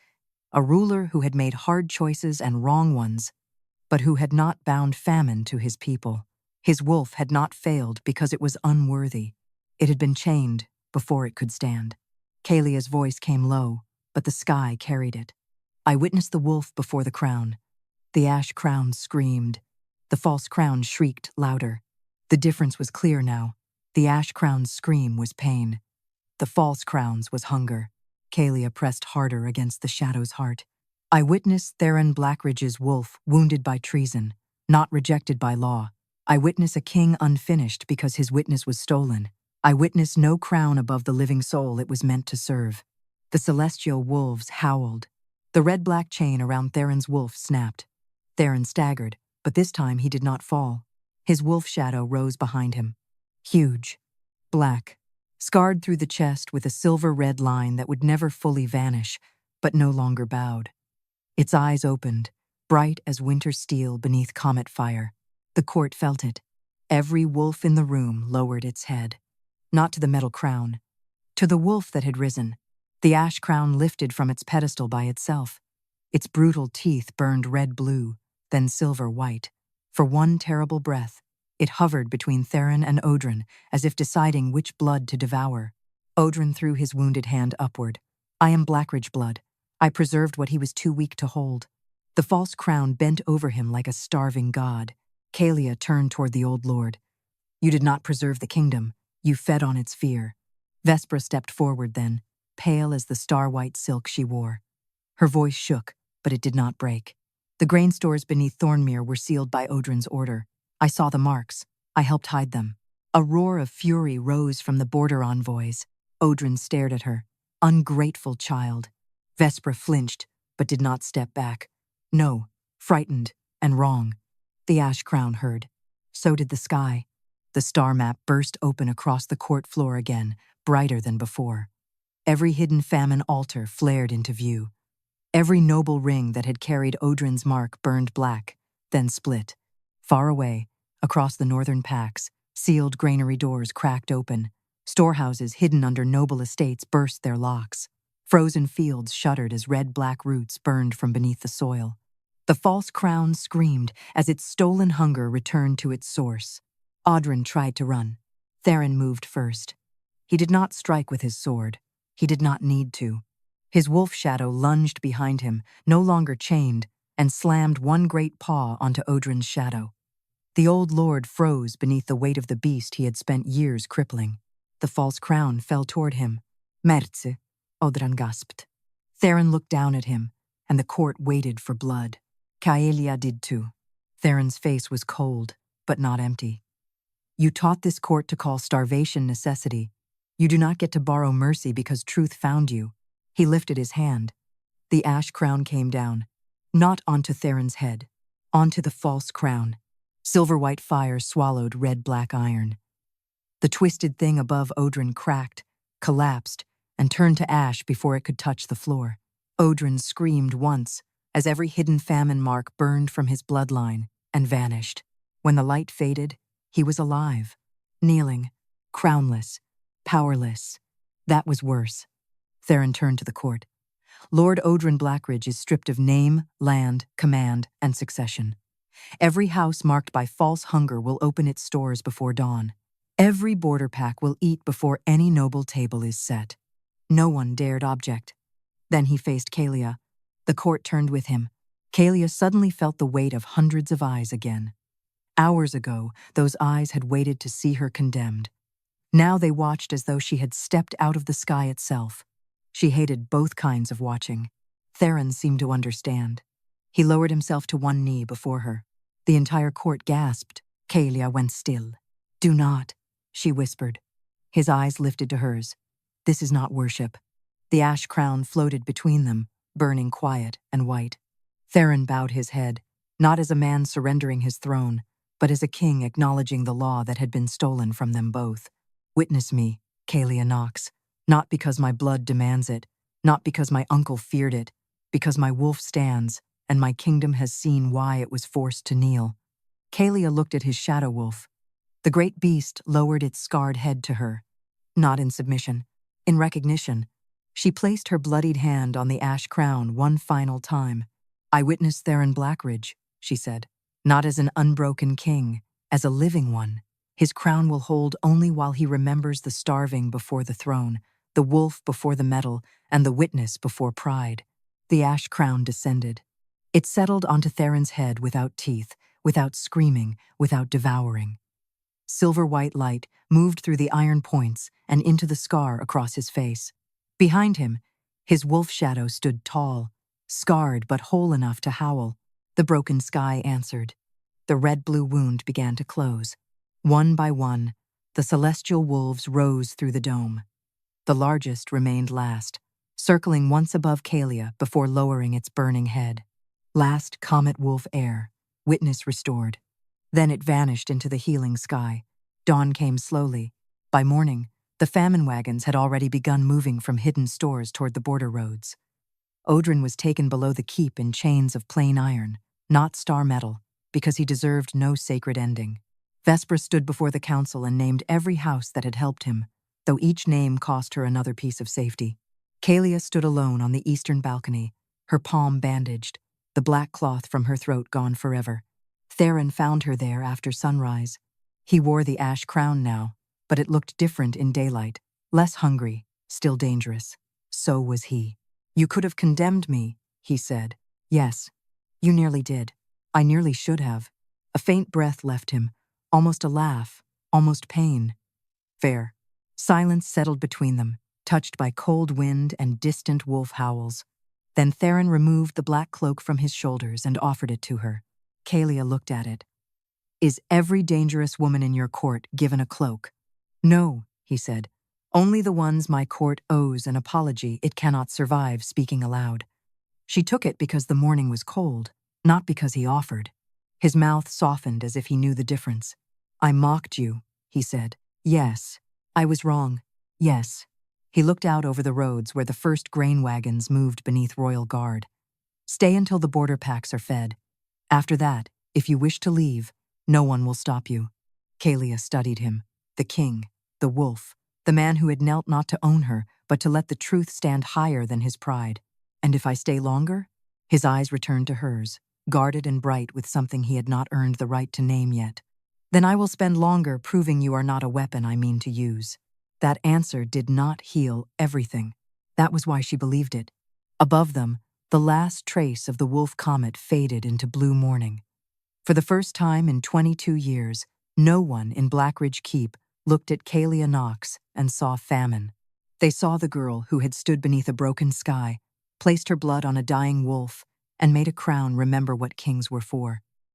a ruler who had made hard choices and wrong ones, but who had not bound famine to his people. His wolf had not failed because it was unworthy. It had been chained before it could stand. Caelia's voice came low, but the sky carried it. I witnessed the wolf before the crown. The ash crown screamed. The false crown shrieked louder. The difference was clear now. The ash crown's scream was pain. The false crown's was hunger. Caelia pressed harder against the shadow's heart. I witnessed Theron Blackridge's wolf wounded by treason, not rejected by law. I witnessed a king unfinished because his witness was stolen. I witnessed no crown above the living soul it was meant to serve. The celestial wolves howled. The red-black chain around Theron's wolf snapped. Theron staggered, but this time he did not fall. His wolf shadow rose behind him. Huge, black, scarred through the chest with a silver-red line that would never fully vanish, but no longer bowed. Its eyes opened, bright as winter steel beneath comet fire. The court felt it. Every wolf in the room lowered its head. Not to the metal crown. To the wolf that had risen. The ash crown lifted from its pedestal by itself. Its brutal teeth burned red-blue, then silver-white. For one terrible breath, it hovered between Theron and Odrin, as if deciding which blood to devour. Odrin threw his wounded hand upward. I am Blackridge blood. I preserved what he was too weak to hold. The false crown bent over him like a starving god. Caelia turned toward the old lord. You did not preserve the kingdom. You fed on its fear. Vespra stepped forward then, pale as the star-white silk she wore. Her voice shook, but it did not break. The grain stores beneath Thornmere were sealed by Odrin's order. I saw the marks. I helped hide them. A roar of fury rose from the border envoys. Odrin stared at her. Ungrateful child. Vespra flinched, but did not step back. No, frightened and wrong. The ash crown heard. So did the sky. The star map burst open across the court floor again, brighter than before. Every hidden famine altar flared into view. Every noble ring that had carried Odrin's mark burned black, then split. Far away, across the northern packs, sealed granary doors cracked open. Storehouses hidden under noble estates burst their locks. Frozen fields shuddered as red-black roots burned from beneath the soil. The false crown screamed as its stolen hunger returned to its source. Odrin tried to run. Theron moved first. He did not strike with his sword. He did not need to. His wolf shadow lunged behind him, no longer chained, and slammed one great paw onto Odrin's shadow. The old lord froze beneath the weight of the beast he had spent years crippling. The false crown fell toward him. Merce, Odrin gasped. Theron looked down at him, and the court waited for blood. Caelia did too. Theron's face was cold, but not empty. You taught this court to call starvation necessity. You do not get to borrow mercy because truth found you. He lifted his hand. The ash crown came down, not onto Theron's head, onto the false crown. Silver-white fire swallowed red-black iron. The twisted thing above Odrin cracked, collapsed, and turned to ash before it could touch the floor. Odrin screamed once, as every hidden famine mark burned from his bloodline and vanished. When the light faded, he was alive, kneeling, crownless, powerless. That was worse. Theron turned to the court. Lord Odrin Blackridge is stripped of name, land, command, and succession. Every house marked by false hunger will open its stores before dawn. Every border pack will eat before any noble table is set. No one dared object. Then he faced Caelia. The court turned with him. Caelia suddenly felt the weight of hundreds of eyes again. Hours ago, those eyes had waited to see her condemned. Now they watched as though she had stepped out of the sky itself. She hated both kinds of watching. Theron seemed to understand. He lowered himself to one knee before her. The entire court gasped. Caelia went still. Do not, she whispered. His eyes lifted to hers. This is not worship. The ash crown floated between them, burning quiet and white. Theron bowed his head, not as a man surrendering his throne, but as a king acknowledging the law that had been stolen from them both. Witness me, Caelia Nox, not because my blood demands it, Not because my uncle feared it, because my wolf stands, and my kingdom has seen why it was forced to kneel. Caelia looked at his shadow wolf. The great beast lowered its scarred head to her. Not in submission, in recognition. She placed her bloodied hand on the ash crown one final time. "I witnessed Theron Blackridge," she said, "not as an unbroken king, as a living one. His crown will hold only while he remembers the starving before the throne, the wolf before the metal, and the witness before pride." The ash crown descended. It settled onto Theron's head without teeth, without screaming, without devouring. Silver-white light moved through the iron points and into the scar across his face. Behind him, his wolf shadow stood tall, scarred but whole enough to howl. The broken sky answered. The red-blue wound began to close. One by one, the celestial wolves rose through the dome. The largest remained last, circling once above Caelia before lowering its burning head. Last Comet-Wolf air, witness restored. Then it vanished into the healing sky. Dawn came slowly. By morning, the famine wagons had already begun moving from hidden stores toward the border roads. Odrin was taken below the keep in chains of plain iron, not star metal, because he deserved no sacred ending. Vespra stood before the council and named every house that had helped him, though each name cost her another piece of safety. Caelia stood alone on the eastern balcony, her palm bandaged, the black cloth from her throat gone forever. Theron found her there after sunrise. He wore the ash crown now, but it looked different in daylight, less hungry, still dangerous. So was he. "You could have condemned me," he said. "Yes, you nearly did. I nearly should have." A faint breath left him, almost a laugh, almost pain. Fair. Silence settled between them, touched by cold wind and distant wolf howls. Then Theron removed the black cloak from his shoulders and offered it to her. Caelia looked at it. "Is every dangerous woman in your court given a cloak?" "No," he said. "Only the ones my court owes an apology it cannot survive speaking aloud." She took it because the morning was cold, not because he offered. His mouth softened as if he knew the difference. "I mocked you," he said. "Yes, I was wrong. Yes." He looked out over the roads where the first grain wagons moved beneath royal guard. "Stay until the border packs are fed. After that, if you wish to leave, no one will stop you." Caelia studied him, the king, the wolf, the man who had knelt not to own her, but to let the truth stand higher than his pride. "And if I stay longer?" His eyes returned to hers, guarded and bright with something he had not earned the right to name yet. "Then I will spend longer proving you are not a weapon I mean to use." That answer did not heal everything. That was why she believed it. Above them, the last trace of the Wolf Comet faded into blue morning. For the first time in 22 years, no one in Blackridge Keep looked at Caelia Nox and saw famine. They saw the girl who had stood beneath a broken sky, placed her blood on a dying wolf, and made a crown remember what kings were for.